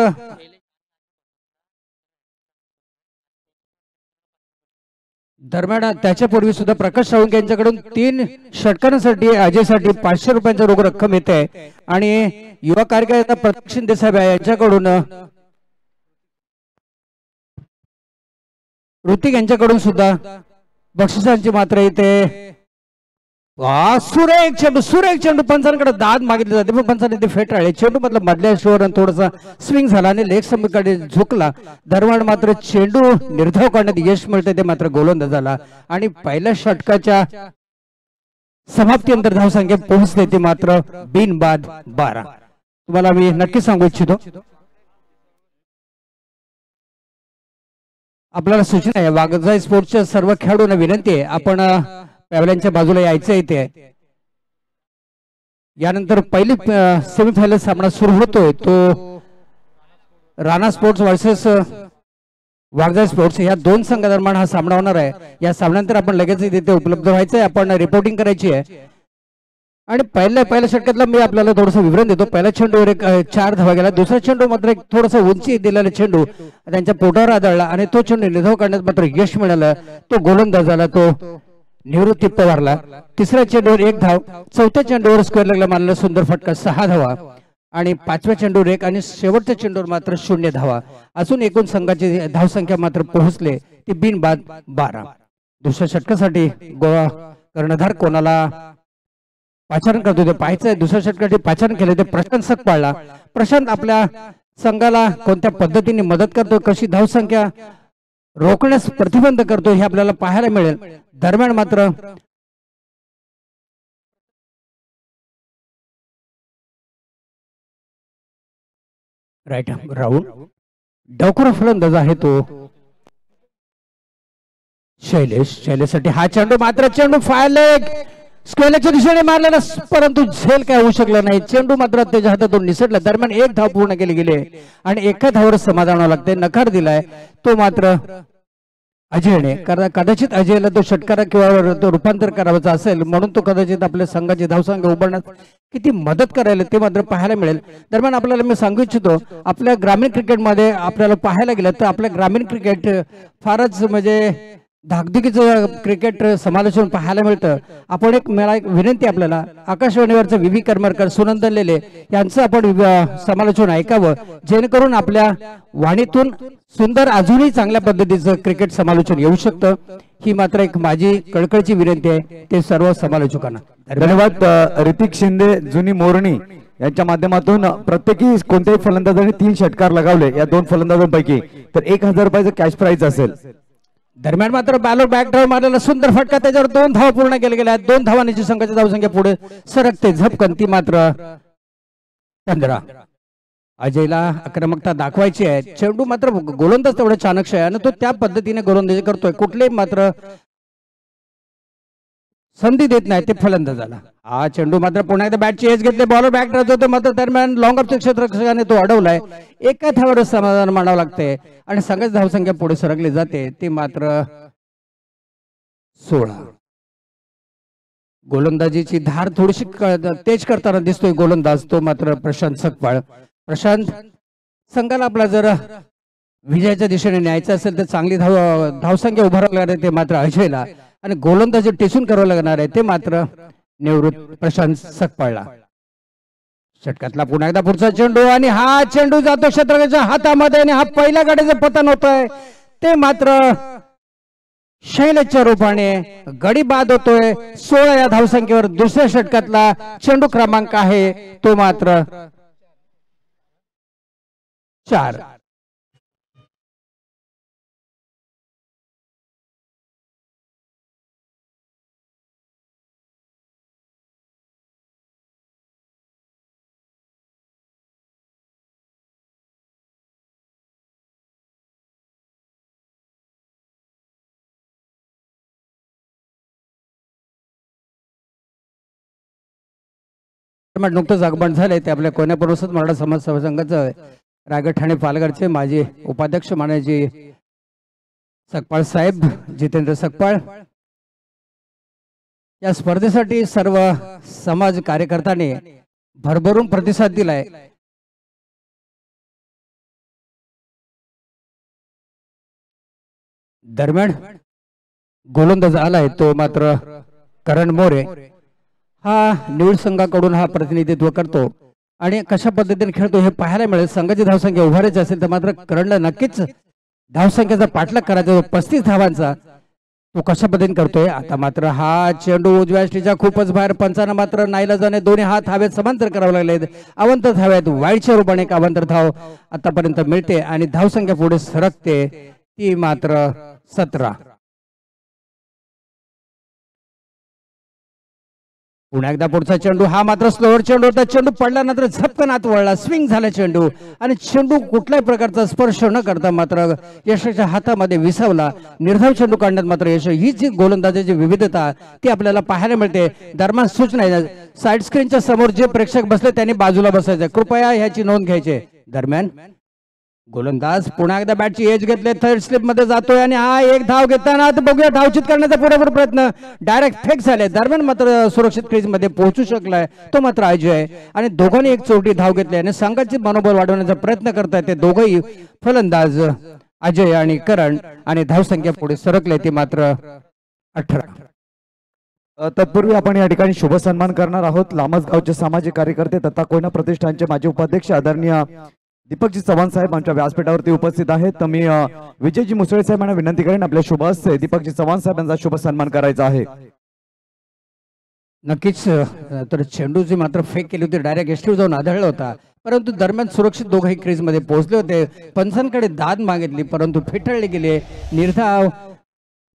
दरम्यान त्याच्यापूर्वी सुद्धा प्रकाश साळुंके यांच्याकडून 3 षटकांसाठी अजयसाठी 500 रुपयांचा रोख रक्कम येते आणि युवा कार्यकर्ता प्रताप शिंदे साहेब यांच्याकडून ऋतिक यांच्याकडून सुद्धा बक्षिसांची मात्र इथे सुरेख चेंडू पंचांकडे दाद मागितले जाते, पण पंचांनी ते फेटाळले. चेंडू मधला मधल्या शोर थोडासा स्विंग झाला आणि लेग समीकडे झुकला. दरम्यान मात्र चेंडू निर्धाव करण्यात यश मिळते, ते मात्र गोलंदाज झाला आणि पहिल्या षटकाच्या समाप्तीनंतर धावसंख्या पोहोचले, ते मात्र बिनबाद 12. तुम्हाला मी नक्की सांगू इच्छितो, आपल्याला सूचना आहे, वागजाई स्पोर्ट्सच्या सर्व खेळाडूंना विनंती आहे, आपण पॅव्हलियनच्या बाजूला यायचं इथे. यानंतर पहिली सेमीफायनल सामना सुरू होतोय, तो राणा स्पोर्ट्स वर्सेस वागजाई स्पोर्ट्स या 2 संघादरम्यान हा सामना होणार आहे. या सामन्यानंतर आपण लगेच तिथे उपलब्ध व्हायचंय, आपण रिपोर्टिंग करायची आहे. आणि पहिल्या षटकातला मी आपल्याला थोडंसं विवरण देतो. पहिल्या चेंडूवर एक 4 धावा गेला, दुसरा चेंडू मात्र एक थोडासा उंची दिलेला चेंडू त्यांच्या पोटावर आदळला आणि तो चेंडू निर्धाव करण्यात मात्र यश मिळालं, तो गोलंदाज झाला, तो निवृत्ती पवारला. तिसऱ्या चेंडूवर 1 धाव, चौथ्या चेंडूवर स्क्वेअर लेगला मारलेला सुंदर फटका 6 धावा आणि 5व्या चेंडूवर 1 आणि शेवटच्या चेंडूवर मात्र 0 धावा. अजून एकूण संघाची धावसंख्या मात्र पोहोचले, ती बिनबाद 12. दुसऱ्या षटकासाठी कर्णधार कोणाला पाचारण करतो ते पाहायचंय. दुसऱ्या षटकासाठी पाचारण केले ते प्रशांत सकपाळला. प्रशांत आपल्या संघाला कोणत्या पद्धतीने मदत करतो, कशी धावसंख्या रोखण्यास प्रतिबंध करतो, हे आपल्याला पाहायला मिळेल. दरम्यान मात्र राईट राऊंड डोकरा फलंदाज आहे तो शैलेशसाठी हा चेंडू मात्र चेंडू फायर लेग स्क्वेअरच्या दिशेने मारलेला, परंतु झेल काय होऊ शकला नाही. चेंडू मात्र त्याच्या हातातून निसटला. दरम्यान 1 धाव पूर्ण केली गेली आणि एका धावावर समाधान लागते. नकार दिलाय तो मात्र अजयने, कारण कदाचित अजयला तो षटकार किंवा तो रूपांतर करायचा असेल म्हणून तो कदाचित आपल्या संघाची धावसंख्या उभारण्यात किती मदत करायला ते मात्र पाहायला मिळेल. दरम्यान आपल्याला मी सांगू इच्छितो, आपल्या ग्रामीण क्रिकेटमध्ये आपल्याला पाहायला गेलं तर आपल्या ग्रामीण क्रिकेट फारच म्हणजे धाकधुकीचं क्रिकेट समालोचन पाहायला मिळतं. आपण एक विनंती आपल्याला आकाशवाणीवरचं व्ही करमरकर, सुनंदन लेले यांचं आपण समालोचन ऐकावं, जेणेकरून आपल्या वाणीतून सुंदर अजूनही चांगल्या पद्धतीचं क्रिकेट समालोचन येऊ शकतं. ही मात्र एक माझी कळकळीची विनंती आहे ते सर्व समालोचकांना. धन्यवाद. ऋतिक शिंदे जुनी मोरणी यांच्या माध्यमातून प्रत्येकी कोणत्याही फलंदाजाने 3 षटकार लगावले या 2 फलंदाजांपैकी तर 1000 रुपयाचं कॅश प्राइज असेल. दरम्यान मात्र बॅलर बॅक ड्राईव्ह मारलेला सुंदर फटका, त्याच्यावर 2 धावा पूर्ण केल्या गेल्या आहेत. 2 धावांची संघाची धावसंख्या पुढे सरकते. झपकन ती मात्र 15. अजयला आक्रमकता दाखवायची आहे. चेंडू मात्र गोलंदाज तेवढा चाणक्य आहे आणि तो त्या पद्धतीने गोलंदाजी करतोय. कुठलेही मात्र संधी देत नाही ते फलंदाजाला. हा चेंडू मात्र पुन्हा एकदा बॅटची एज घेतले. बॉलर बॅक ड्राईव्ह होतो मात्र दरम्यान लॉंग ऑफच्या क्षेत्ररक्षकाने तो अडवलाय. एका धावावर समाधान मानावं लागते आणि संघाची धावसंख्या पुढे सरकली जाते. ती मात्र 16. गोलंदाजीची धार थोडीशी तेज करताना दिसतोय गोलंदाज, तो मात्र प्रशांत सकपाळ. प्रशांत, संघाला आपला जर विजयाच्या दिशेने न्यायचं असेल तर चांगली धावसंख्या उभारावं लागणार आहे ते मात्र अजयला, आणि गोलंदाजी टिचून करावं लागणार आहे ते मात्र निवृत्त प्रशांत सकपाळला. षटकातला पुन्हा एकदा पुढचा चेंडू आणि हा चेंडू जातो क्षेत्ररक्षकाच्या हातामध्ये आणि हा पहिल्या गाडीचं पतन होतंय ते मात्र शैलेशच्या रूपाने गडी बाद होतोय. 16 या धावसंख्येवर दुसऱ्या षटकातला चेंडू क्रमांक आहे तो मात्र 4. नुकतंच आगमन झाले ते आपल्या कोयनापूर मराठा समाज सेवा संघाचं रायगड ठाणे पालघरचे माजी उपाध्यक्ष माननीय सकपाळ साहेब जितेंद्र सकपाळ. या स्पर्धेसाठी सर्व समाज कार्यकर्त्यांनी भरभरून प्रतिसाद दिलाय. दरम्यान गोलंदाज आलाय तो मात्र करण मोरे. हा निवड संघाकडून हा प्रतिनिधित्व करतो आणि कशा पद्धतीने खेळतो हे पाहायला मिळेल. संघाची धावसंख्या उभारायची असेल तर मात्र करणला नक्कीच धावसंख्येचा पाठलाग करायचा. 35 धावांचा तो कशा पद्धतीने करतोय. आता मात्र हा चेंडू उजव्या स्टीच्या खूपच बाहेर. पंचांना मात्र नाईलाजाने दोन्ही हात हवेत समांतर करावे लागले. अवंतर धाव्यात वाईटच्या रूपाने एक अवंतर धाव आतापर्यंत मिळते आणि धावसंख्या पुढे सरकते ती मात्र 17. पुन्हा एकदा पुढचा चेंडू, हा मात्र स्लोअर चेंडू होता. चेंडू पडल्यानंतर झपकन आत वळला, स्विंग झाला चेंडू आणि चेंडू कुठल्याही प्रकारचा स्पर्श न करता मात्र यशाच्या हातामध्ये विसावला. निर्धाव चेंडू काढण्यात मात्र यश. ही जी गोलंदाजीची विविधता ती आपल्याला पाहायला मिळते. दरम्यान सूचना आहे, साईड स्क्रीनच्या समोर जे प्रेक्षक बसले त्यांनी बाजूला बसायचे, कृपया ह्याची नोंद घ्यायची. दरम्यान गोलंदाज पुन्हा एकदा बॅटची एज घेतले, थर्ड स्लिप मध्ये जातोय आणि हा एक धाव घेताना आता बघूया धावचित करण्याचा पुरेपूर प्रयत्न डायरेक्ट फेक झाले. दरम्यान मात्र सुरक्षित क्रीज मध्ये पोहोचू शकलाय तो मात्र अजय आहे आणि दोघांनी एक चोरटी धाव घेतली आणि संघाचे मनोबल वाढवण्याचा प्रयत्न करतायत ते दोघंही फलंदाज अजय आणि करण, आणि धावसंख्या पुढे सरकले ती मात्र 18. तत्पूर्वी आपण या ठिकाणी शुभ सन्मान करणार आहोत लामसगावचे सामाजिक कार्यकर्ते तथा कोयना प्रतिष्ठानचे माजी उपाध्यक्ष आदरणीय दीपकजी चव्हाण साहेब आमच्या व्यासपीठावरती उपस्थित आहेत. तर मी विजयजी मुसळे साहेबांना विनंती करेन आपल्या शुभ हस्ते दीपकजी चव्हाण साहेबांचा शुभ सन्मान करायचा आहे. नक्कीच. तर चेंडूची मात्र फेक केली होती, डायरेक्ट एस्टीव जाऊन आढळला होता, परंतु दरम्यान सुरक्षित दोघंही क्रीज मध्ये पोहोचले होते. पंचांकडे दाद मागितली परंतु फेटाळले गेले. निर्धाव.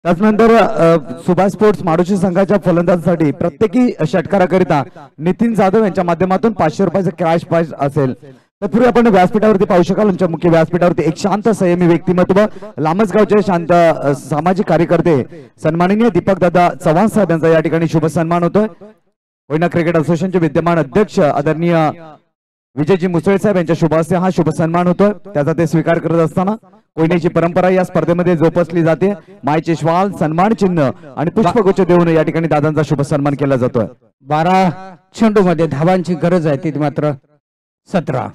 त्याचनंतर सुभाष स्पोर्ट्स माडोशी संघाच्या फलंदाजांसाठी प्रत्येकी षटकाराकरिता नितीन जाधव यांच्या माध्यमातून 500 रुपयाचे कॅश प्राइज असेल. तत्पूर्वी आपण व्यासपीठावरती पाहू शकाल आमच्या मुख्य व्यासपीठावरती एक शांत संयमी व्यक्तिमत्व लामसगावचे शांत सामाजिक कार्यकर्ते सन्माननीय दीपक दादा चव्हाण साहेब यांचा या ठिकाणी शुभ सन्मान होतोय. कोयना क्रिकेट असोसिएशनचे विद्यमान अध्यक्ष आदरणीय विजयजी मुसळे साहेब यांच्या शुभ हस्ते हा शुभ सन्मान होतोय. त्याचा ते स्वीकार करत असताना कोयनेची परंपरा या स्पर्धेमध्ये जोपासली जाते. मायचे श्वाल, सन्मान चिन्ह आणि पुष्पगुच्छ देऊन या ठिकाणी दादांचा शुभ सन्मान केला जातोय. 12 चेंडू मध्ये धावांची गरज आहे ती मात्र 17.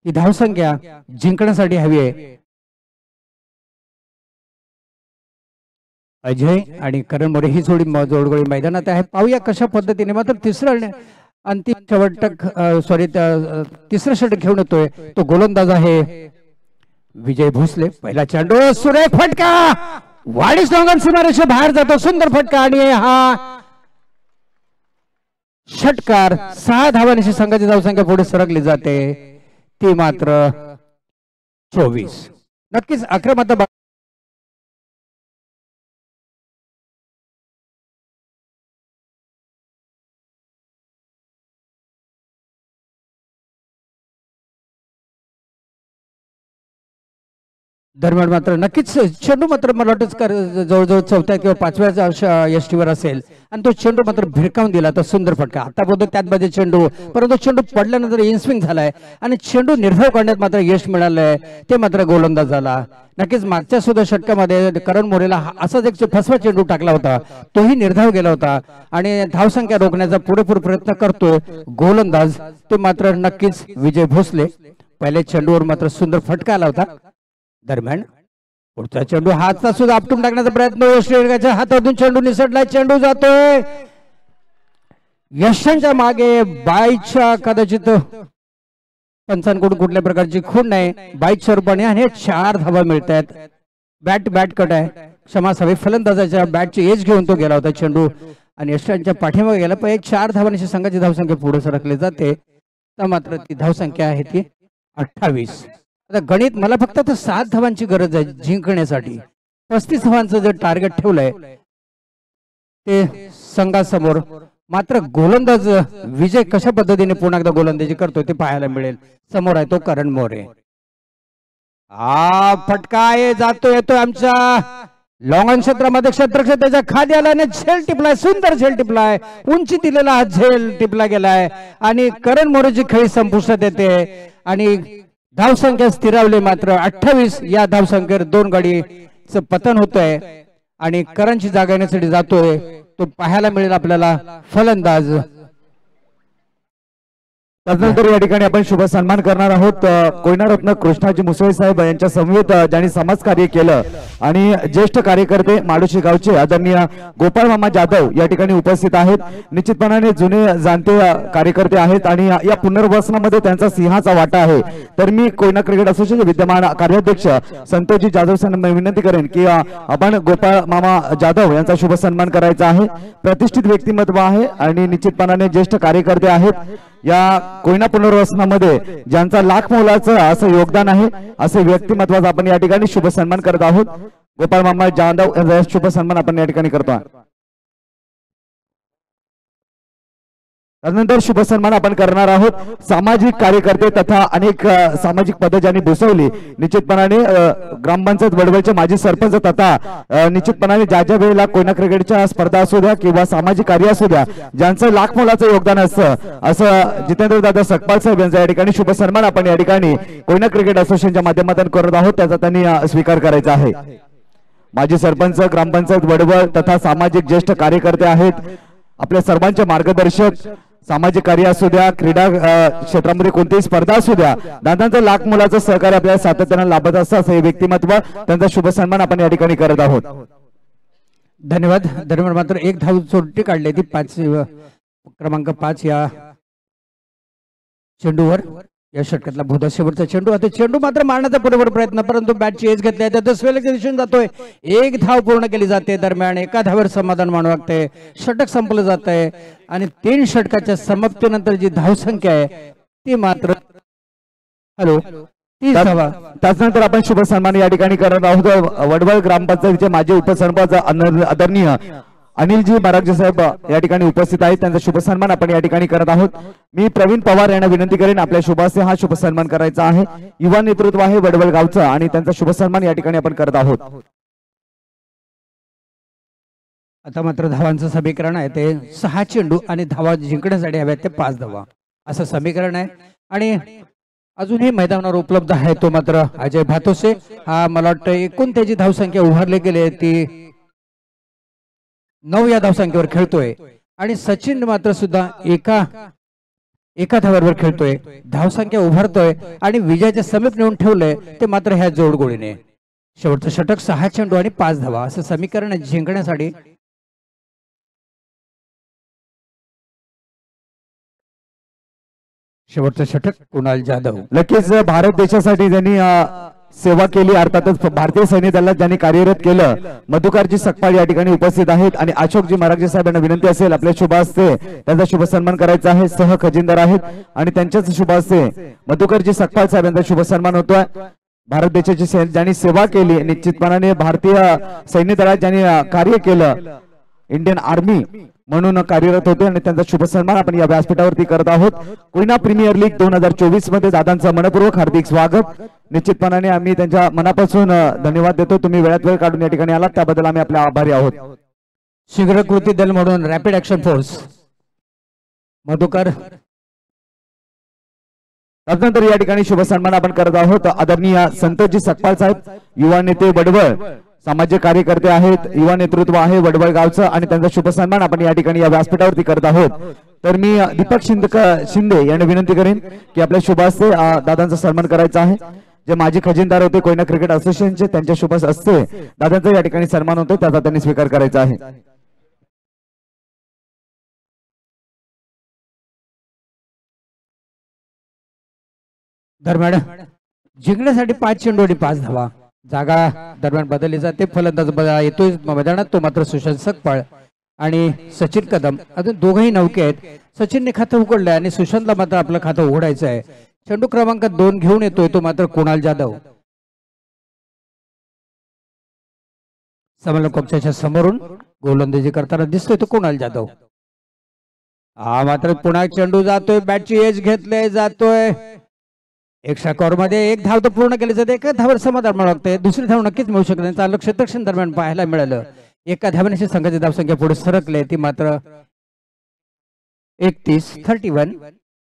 ही धावसंख्या जिंकण्यासाठी हवी आहे. अजय आणि करण मोरे ही जोडगोळी मैदानात आहे. पाहूया कशा पद्धतीने मात्र तिसरं अंतिम षटक तिसरं षटक घेऊन येतोय तो गोलंदाज आहे विजय भोसले. पहिला चेंडू सुरेख फटका, वाढीस लॉंगन सीमारेषे बाहेर जातो. सुंदर फटका आणि हा षटकार 6 धावांची संघाची धावसंख्या पुढे सरकली जाते ती मात्र 24. नक्कीच आक्रमक दरम्यान मात्र नक्कीच चेंडू मात्र मला वाटतं जवळजवळ 4थ्या किंवा 5व्या यष्टीवर असेल आणि तो चेंडू मात्र भिरकावून दिला तर सुंदर फटका. आता बोलतो त्यात बाजू चेंडू, परंतु चेंडू पडल्यानंतर इनस्विंग झालाय आणि चेंडू निर्धाव काढण्यात मात्र यश मिळालंय, ते मात्र गोलंदाज झाला. नक्कीच मागच्या सुद्धा षटकामध्ये करण मोरेला असाच एक फसवा चेंडू टाकला होता, तोही निर्धाव गेला होता आणि धावसंख्या रोखण्याचा पुरेपूर प्रयत्न करतोय गोलंदाज, ते मात्र नक्कीच विजय भोसले. पहिल्या चेंडूवर मात्र सुंदर फटका आला होता. दरम्यान पुढचा चेंडू हातचा सुद्धा आपटून टाकण्याचा प्रयत्न श्रीलंकेच्या हातातून चेंडू निसटलाय, चेंडू जातोय यशांच्या मागे. बाईच्या कदाचित पंचांकडून कुठल्या प्रकारची खूण नाही, बाईच्या रूपाने आणि 4 धावा मिळत आहेत. बॅट कट आहे, क्षमा असावी, फलंदाजाच्या बॅटची एज घेऊन तो गेला होता चेंडू आणि यशांच्या पाठीमागे गेला. पण 4 धावांची संघाची धावसंख्या पुढे सरकली जाते, तर मात्र ती धावसंख्या आहे ती 28. आता गणित मला फक्त 7 धावांची गरज आहे जिंकण्यासाठी. 35 धावांचं जे टार्गेट ठेवलंय ते संघासमोर, मात्र गोलंदाज विजय कशा पद्धतीने पुन्हा एकदा गोलंदाजी करतोय ते पाहायला मिळेल. समोर आहे तो करण मोरे. फटका आहे, जातो येतोय आमच्या लॉंग ऑन क्षेत्रामध्ये, क्षेत्रक्षेत्राच्या खाली आल्याने झेल टिपलाय, सुंदर झेल टिपलाय, उंची दिलेला हा झेल टिपला गेलाय आणि करण मोरेची खेळी संपुष्टात येते आणि धावसंख्या स्थिरावली मात्र 28. या धावसंख्येवर 2 गाडीचं पतन होतंय आणि करणची जागा येण्यासाठी जातोय तो पाहायला मिळेल आपल्याला फलंदाज. त्यानंतर या ठिकाणी आपण शुभ सन्मान करणार आहोत कोयना रत्न कृष्णाजी मुसळे साहेब यांच्या समवेत ज्यांनी समाजकार्य केलं आणि ज्येष्ठ कार्यकर्ते माडोशी गावचे आदरणीय गोपाळ मामा जाधव या ठिकाणी उपस्थित आहेत. निश्चितपणाने जुने जाणते कार्यकर्ते आहेत आणि या पुनर्वसनामध्ये त्यांचा सिंहाचा वाटा आहे. तर मी कोयना क्रिकेट असोसिएशनचे विद्यमान कार्याध्यक्ष संतोषजी जाधव यांना विनंती करेन की आपण गोपाळ मामा जाधव यांचा शुभ सन्मान करायचा आहे. प्रतिष्ठित व्यक्तिमत्व आहे आणि निश्चितपणाने ज्येष्ठ कार्यकर्ते आहेत. या कोयना पुनर्वसनामध्ये ज्यांचा लाख मोलाचं असं योगदान आहे, असे व्यक्तिमत्वाचा आपण या ठिकाणी शुभ सन्मान करत आहोत. गोपाळ मामा जाधव यांचा शुभ सन्मान आपण या ठिकाणी करतो. त्यानंतर शुभ सन्मान आपण करणार आहोत सामाजिक कार्यकर्ते तथा अनेक सामाजिक पदे ज्यांनी भूषवली. निश्चितपणाने ग्रामपंचायत वडवळचे माजी सरपंच तथा निश्चितपणाने ज्या ज्या वेळेला कोयना क्रिकेटच्या स्पर्धा असू द्या किंवा सामाजिक कार्य असू द्या ज्यांचं लाख मोलाचं योगदान असतं, असं जितेंद्र दादा सकपाल साहेब यांचा या ठिकाणी शुभ सन्मान आपण या ठिकाणी कोयना क्रिकेट असोसिएशनच्या माध्यमातून करत आहोत. त्याचा त्यांनी स्वीकार करायचा आहे. माजी सरपंच, ग्रामपंचायत वडवळ तथा सामाजिक ज्येष्ठ कार्यकर्ते आहेत. आपल्या सर्वांचे मार्गदर्शक, सामाजिक कार्य असू द्या, क्रीडा क्षेत्रामध्ये कोणतीही स्पर्धा असू द्या, दादांचं लाख मोलाचं सहकार्य आपल्याला सातत्यानं लाभत असतं, असं हे व्यक्तिमत्व, त्यांचा शुभ सन्मान आपण या ठिकाणी करत आहोत. धन्यवाद. दरम्यान मात्र 1 धाव चोरटी काढली ती 5 क्रमांक 5 या चेंडूवर. या षटकातला भोदा शेवटचा चेंडू, आता चेंडू मात्र मारण्याचा पुरेपूर प्रयत्न, परंतु बॅटची एज घेतली आहे, दसवेच्या दिशेने जातोय. 1 धाव पूर्ण केली जाते. दरम्यान 1 धावावर समाधान मानू लागते. षटक संपलं जात आहे आणि 3 षटकाच्या समाप्तीनंतर जी धावसंख्या आहे ती मात्र 30 धावा. त्यानंतर आपण शुभ सन्मान या ठिकाणी करत आहोत वडवळ ग्रामपंचायतीचे माजी उपसरपंच आदरणीय अनिलजी मारागजे साहेब या ठिकाणी उपस्थित आहेत. त्यांचा शुभ सन्मान आपण या ठिकाणी करत आहोत. मी प्रवीण पवार यांना विनंती करेन आपल्या शुभासे हा शुभ सन्मान करायचा आहे. युवा नेतृत्व आहे वडवळ गावचं आणि त्यांचा शुभ सन्मान या ठिकाणी आपण करत आहोत. आता मात्र धावांचं समीकरण आहे ते 6 चेंडू आणि धावा जिंकण्यासाठी हव्यात ते 5 धावा असं समीकरण आहे. आणि अजूनही मैदानावर उपलब्ध आहे तो मात्र अजय भातोसे. हा मला वाटतं एकूण त्याची धावसंख्या उभारली गेली ती 9 या धावसंख्येवर खेळतोय आणि सचिन मात्र सुद्धा एका धावावर खेळतोय. धावसंख्या उभारतोय आणि विजयाच्या समीप नेऊन ठेवलंय ते मात्र ह्या जोडगोळीने. शेवटचं षटक 6 चेंडू आणि 5 धावा असं समीकरण जिंकण्यासाठी. शेवटचं षटक कुणाल जाधव. नक्कीच भारत देशासाठी त्यांनी सेवा केली, अर्थातच भारतीय सैन्य दलात ज्यांनी कार्यरत केलं. मधुकरजी सकपाळ या ठिकाणी उपस्थित आहेत आणि अशोकजी मारागजे साहेब यांना विनंती असेल आपल्या शुभ हस्ते त्यांचा शुभ सन्मान करायचा आहे. सह खजिनदार आहेत आणि त्यांच्याच शुभ हस्ते मधुकरजी सकपाळ साहेब यांचा शुभ सन्मान होतोय. भारत देशाची ज्यांनी सेवा केली, निश्चितपणाने भारतीय सैन्य दलात ज्यांनी कार्य केलं, इंडियन आर्मी म्हणून कार्यरत होते आणि त्यांचा शुभ सन्मान आपण या व्यासपीठावरती करत आहोत. कोयना प्रीमियर लीग 2024 मध्ये दादांचं मनपूर्वक हार्दिक स्वागत. निश्चितपणाने आम्ही त्यांच्या मनापासून धन्यवाद देतो. तुम्ही वेळात वेळ काढून या ठिकाणी आलात त्याबद्दल आम्ही आपले आभारी आहोत. शीघ्र कृती दल म्हणून रॅपिड ऍक्शन फोर्स मधुकर. त्यानंतर या ठिकाणी शुभ सन्मान आपण करत आहोत आदरणीय संतोषजी सकपाळ साहेब, युवा नेते वडवळ, सामाजिक कार्यकर्ते आहेत, युवा नेतृत्व आहे वडवळ गावचं आणि त्यांचा शुभ सन्मान आपण या ठिकाणी या व्यासपीठावरती करत आहोत. तर मी दीपक शिंदे यांना विनंती करेन की आपल्या शुभ हस्ते दादांचा सन्मान करायचा आहे. जे माजी खजिनदार होते कोयना क्रिकेट असोसिएशनचे त्यांच्या शुभ हस्ते दादांचा या ठिकाणी सन्मान होतो, त्याचा त्यांनी स्वीकार करायचा आहे. दरम्यान जिंकण्यासाठी 5 चेंडू आणि 5 धावा. जागा दरम्यान बदलली जाते. फलंदाज येतोय मैदानात, तो मात्र सुशांत सकपाळ आणि सचिन कदम. अजून दोघंही नौके आहेत. सचिनने खातं उघडलंय आणि सुशांतला मात्र आपलं खातं उघडायचं आहे. चेंडू क्रमांक 2 घेऊन येतोय तो मात्र कुणाल जाधव. समोर कक्षाच्या समोरून गोलंदाजी करताना दिसतोय तो कुणाल जाधव. हा मात्र पुन्हा चेंडू जातोय, बॅटची एज घेतले जातोय. एक्स्ट्रा कॉर मध्ये 1 धाव तर पूर्ण केली जाते. एका धावर समाधान मिळू लागते. दुसरी धाव नक्कीच मिळू शकते. चालू क्षेत्ररक्षण दरम्यान पाहायला मिळालं. एका धावण्याची संघाची धावसंख्या पुढे सरकले, ती मात्र 31-31.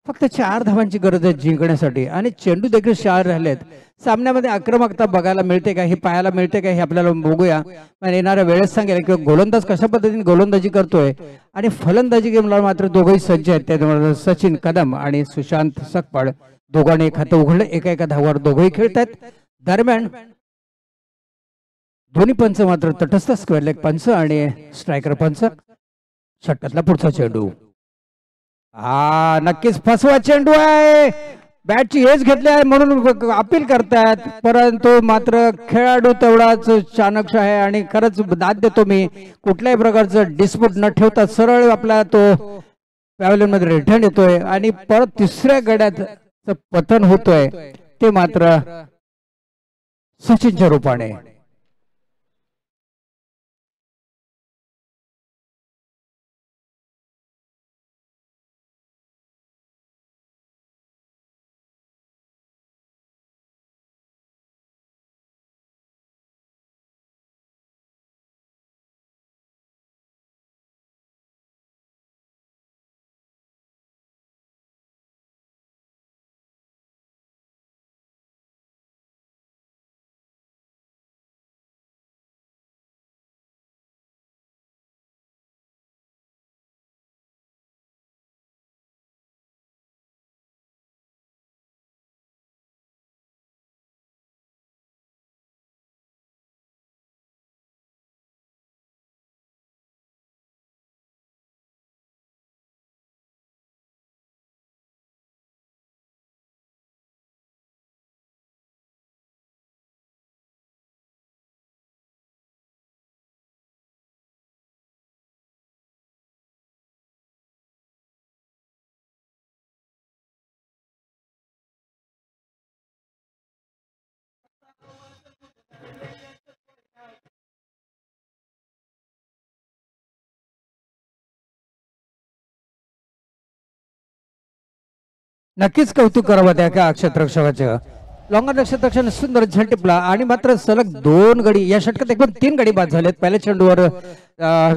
फक्त 4 धावांची गरज आहे जिंकण्यासाठी आणि चेंडू देखील 4 राहिलेत. सामन्यामध्ये आक्रमकता बघायला मिळते का, हे पाहायला मिळते का, हे आपल्याला बघूया. येणाऱ्या वेळेत सांगेल की गोलंदाज कशा पद्धतीने गोलंदाजी करतोय आणि फलंदाजी गेमला मात्र दोघंही सज्ज आहेत. त्यामुळे सचिन कदम आणि सुशांत सकपाळ दोघांनी खातं उघडलं. एका धावावर दोघंही खेळतात. दरम्यान दोन्ही पंच मात्र तटस्थ, स्क्वेअर लेग पंच आणि स्ट्रायकर पंच. षटकातला पुढचा चेंडू हा नक्कीच फसवा चेंडू आहे. बॅटची एज घेतली आहे म्हणून अपील करतात, परंतु मात्र खेळाडू तेवढाच चाणक्य आहे आणि खरंच दाद देतो मी. कुठल्याही प्रकारचं डिस्प्यूट न ठेवता सरळ आपला तो पॅव्हलियन मध्ये रिटर्न येतोय आणि परत तिसऱ्या गड्यात पतन होतोय, ते मात्र सचिनच्या रूपाने. नक्कीच कौतुक करावं त्या का क्षेत्ररक्षकाचं. लॉंगर क्षेत्ररक्षण सुंदर झेंटिपला आणि मात्र सलग 2 गडी या षटकात एकूण 3 गडी बाद झालेत. पहिल्या चेंडूवर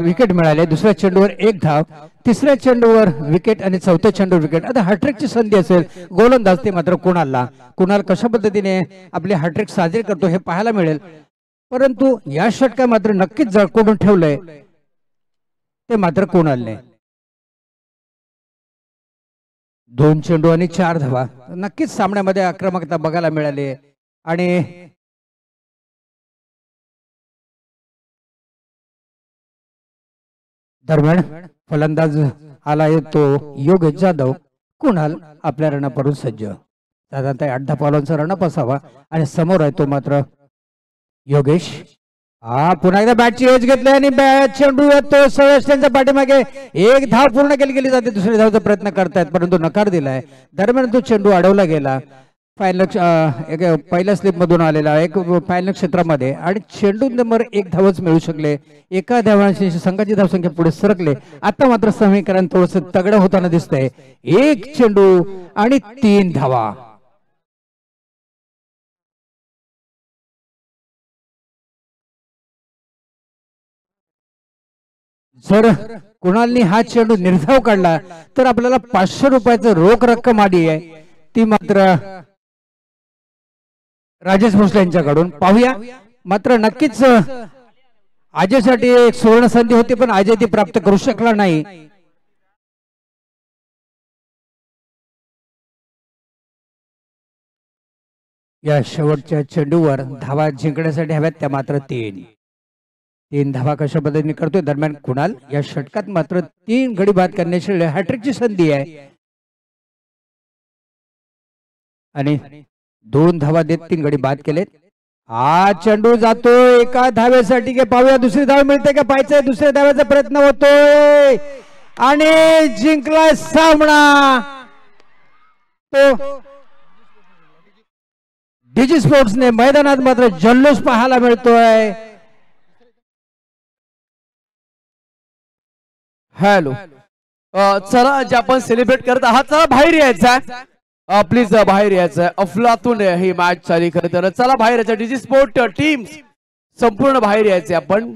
विकेट मिळाले, दुसऱ्या चेंडूवर 1 धाव, तिसऱ्या चेंडूवर विकेट आणि चौथ्या चेंडूवर विकेट. आता हॅट्रिकची संधी असेल गोलंदाज ते मात्र कुणाल कशा पद्धतीने आपली हॅट्रिक साजरी करतो हे पाहायला मिळेल. परंतु या षटकात मात्र नक्कीच जळकोडून ठेवलंय ते मात्र कुणालने. 2 चेंडू आणि 4 धावा. नक्कीच सामन्यामध्ये आक्रमकता बघायला मिळाली आणि दरम्यान फलंदाज आला तो योगेश जाधव. कुणाल आपल्या रनापासून सज्ज. साधारणतः 8-10 पावलांचा रनअप असावा आणि समोर आहे तो मात्र योगेश. हा पुन्हा एकदा बॅटची एज घेतली आणि चेंडू येतो त्यांच्या पाठीमागे. 1 धाव पूर्ण केली जाते. दुसऱ्या धावचा प्रयत्न करतायत परंतु नकार दिलाय. दरम्यान तो चेंडू अडवला गेला. एक पहिल्या स्लिप मधून आलेला एक फायनल क्षेत्रामध्ये आणि चेंडू नंबर 1 धावच मिळू शकले. एका धावांशी संघाची धावसंख्या पुढे सरकले. आता मात्र समीकरण थोडस तगडं होताना दिसतंय. 1 चेंडू आणि 3 धावा. जर कुणालनी हा चेंडू निर्धाव काढला तर आपल्याला 500 रुपयाचं रोख रक्कम आली आहे. ती मात्र राजेश भोसले यांच्याकडून पाहूया. मात्र नक्कीच अजयसाठी एक सुवर्ण संधी होती पण अजय ती प्राप्त करू शकला नाही. या शेवटच्या चेंडूवर धावा जिंकण्यासाठी हव्यात त्या मात्र 3 धावा कशा पद्धतीने करतोय. दरम्यान कुणाल या षटकात मात्र 3 गडी बाद करण्याची हॅट्रिकची संधी आहे आणि 2 धावा देत 3 गडी बाद केलेत. हा चेंडू जातो एका धावेसाठी की पाहूया दुसरी धाव मिळते का पाहायचंय. दुसऱ्या धाव्याचा प्रयत्न होतोय आणि जिंकला सामना. तो डीजी स्पोर्ट्सने मैदानात मात्र जल्लोष पाहायला मिळतोय. हॅलो चला जे आपण सेलिब्रेट करत आहात चला बाहेर यायचा. प्लीज बाहेर यायचं. अफलातून ही मॅच चालू खरं तर चला बाहेर यायचं. डीजी स्पोर्ट टीम्स संपूर्ण बाहेर यायचे. आपण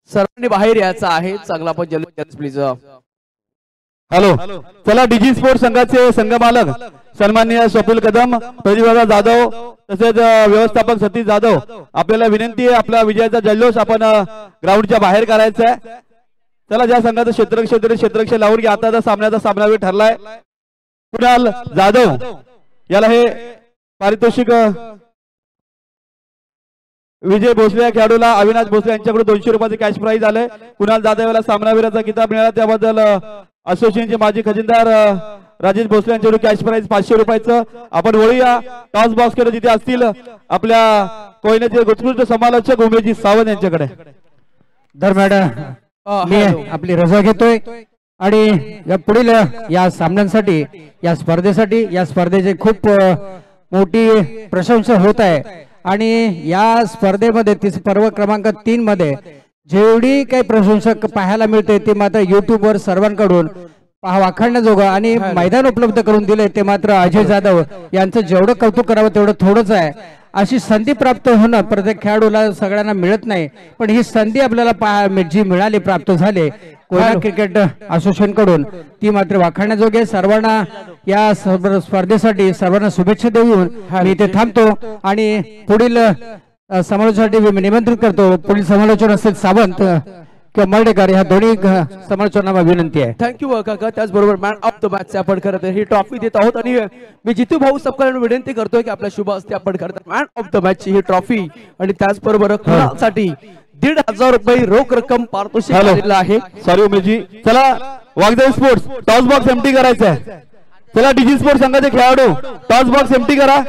सर्वांनी बाहेर यायचं आहे. चांगला आपण जल्लोष प्लीज. हॅलो चला डीजी स्पोर्ट संघाचे संघमालक सन्माननीय स्वप्नील कदम, प्रतिभादा जाधव तसेच व्यवस्थापक सतीश जाधव आपल्याला विनंती आहे आपला विजयाचा जल्लोष आपण ग्राउंडच्या बाहेर करायचा आहे. चला ज्या संघाचं क्षेत्ररक्षक लावून घ्या. आता सामन्याचा सामनावीर ठरलाय. कुणाल जाधव याला हे पारितोषिक विजय भोसले या खेळाडूला अविनाश भोसले यांच्याकडून 200 रुपयाचे कॅश प्राइज आले. कुणाल जाधव याला सामनावीराचा किताब मिळाला. त्याबद्दल असोसिएशनचे माजी खजिनदार राजेश भोसले यांच्याकडून कॅश प्राइज 500 रुपयाचं. आपण वळूया टॉस बॉक्स कडे जिथे असतील आपल्या कोयनेचे उत्कृष्ट समालोचक उमेशजी सावंत यांच्याकडे. दरम्यान मी आपली रजा घेतोय आणि या पुढील या सामन्यांसाठी या स्पर्धेची खूप मोठी प्रशंसा होत आहे आणि या स्पर्धेमध्ये पर्व क्रमांक 3 मध्ये जेवढी काही प्रशंसा पाहायला मिळते ते मात्र युट्यूबवर सर्वांकडून वाखाणण्याजोगं आणि मैदान उपलब्ध करून दिले ते मात्र अजय जाधव यांचं जेवढं कौतुक करावं तेवढं थोडंच आहे. अशी संधी प्राप्त होणं प्रत्येक खेळाडूला सगळ्यांना मिळत नाही पण ही संधी आपल्याला जी मिळाली प्राप्त झाली कोयना क्रिकेट असोसिएशन कडून ती मात्र वाखाणण्याजोगे. सर्वांना या स्पर्धेसाठी सर्वांना शुभेच्छा देऊन मी इथे थांबतो आणि पुढील समालोचनासाठी मी निमंत्रित करतो. पुढील समालोचन असेल सावंत किंवा मर्डेकर ह्या दोन्ही समालोचनाला विनंती आहे. थँक्यू काका. त्याचबरोबर मॅन ऑफ द मॅच आपण करत ही ट्रॉफी देत आहोत आणि मी जितू भाऊ सबकांना विनंती करतोय की आपल्या शुभ हस्ते आपण करत man of the match he trophy आणि त्याचबरोबर कुणालसाठी 1,500 रुपये रोख रक्कम पारितोषिक आलेलं आहे. सॉरी उमेशजी. चला वागदेव स्पोर्ट्स टॉस बॉक्स एम्प्टी करायचा आहे. चला डीजी स्पोर्ट्स संघाचे खेळाडू टॉस बॉक्स एम्प्टी करा.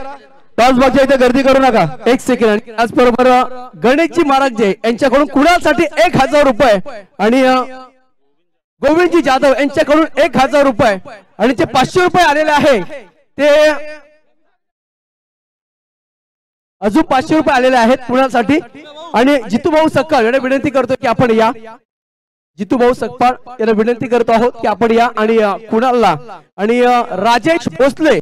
टॉस बॉक्सच्या इथे गर्दी करू नका. एक सेकंड. त्याचबरोबर गणेशजी महाराज यांच्याकडून कुणालसाठी 1,000 रुपये आणि गोविंदजी जाधव यांच्याकडून 1,000 रुपये आणि जे 500 रुपये आलेले आहे ते अजून 500 रुपये आलेले आहेत कुणालसाठी. आणि जितूभाऊ सक्काळ यांना विनंती करतो की आपण या. जितूभाऊ सक्काळ यांना विनंती करतो आहोत की आपण या आणि कुणालला आणि राजेश भोसले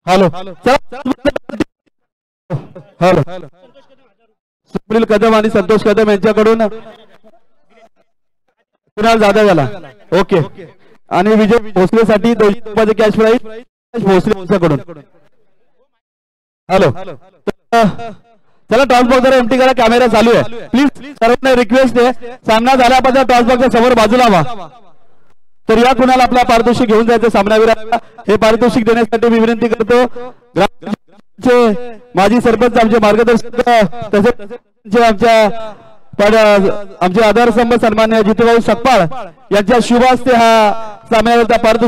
हॅलो हॅलो सुनील कदम आणि संतोष कदम यांच्याकडून कुणाल जाधव याला ओके आणि विजय भोसलेसाठी 200 रुपयाचे कॅश प्राइज भोसले यांच्याकडून. हॅलो चला टॉस बॉक्स जरा एम्प्टी करा. कॅमेरा चालू आहे. प्लीज सर्वांना रिक्वेस्ट आहे सामना झाल्यापासून टॉस बॉक्सच्या समोर बाजूला व्हा. तर या कुणाला आपला पारितोषिक घेऊन जायचं सामनावीराला. हे पारितोषिक देण्यासाठी मी विनंती करतो माजी सरपंच आमचे मार्गदर्शक तसेच आमचे आधारस्तंभ सन्मान्य जितूभाऊ सकपाळ यांच्या शुभ हस्ते हा सामन्यावरचा पारितोषिक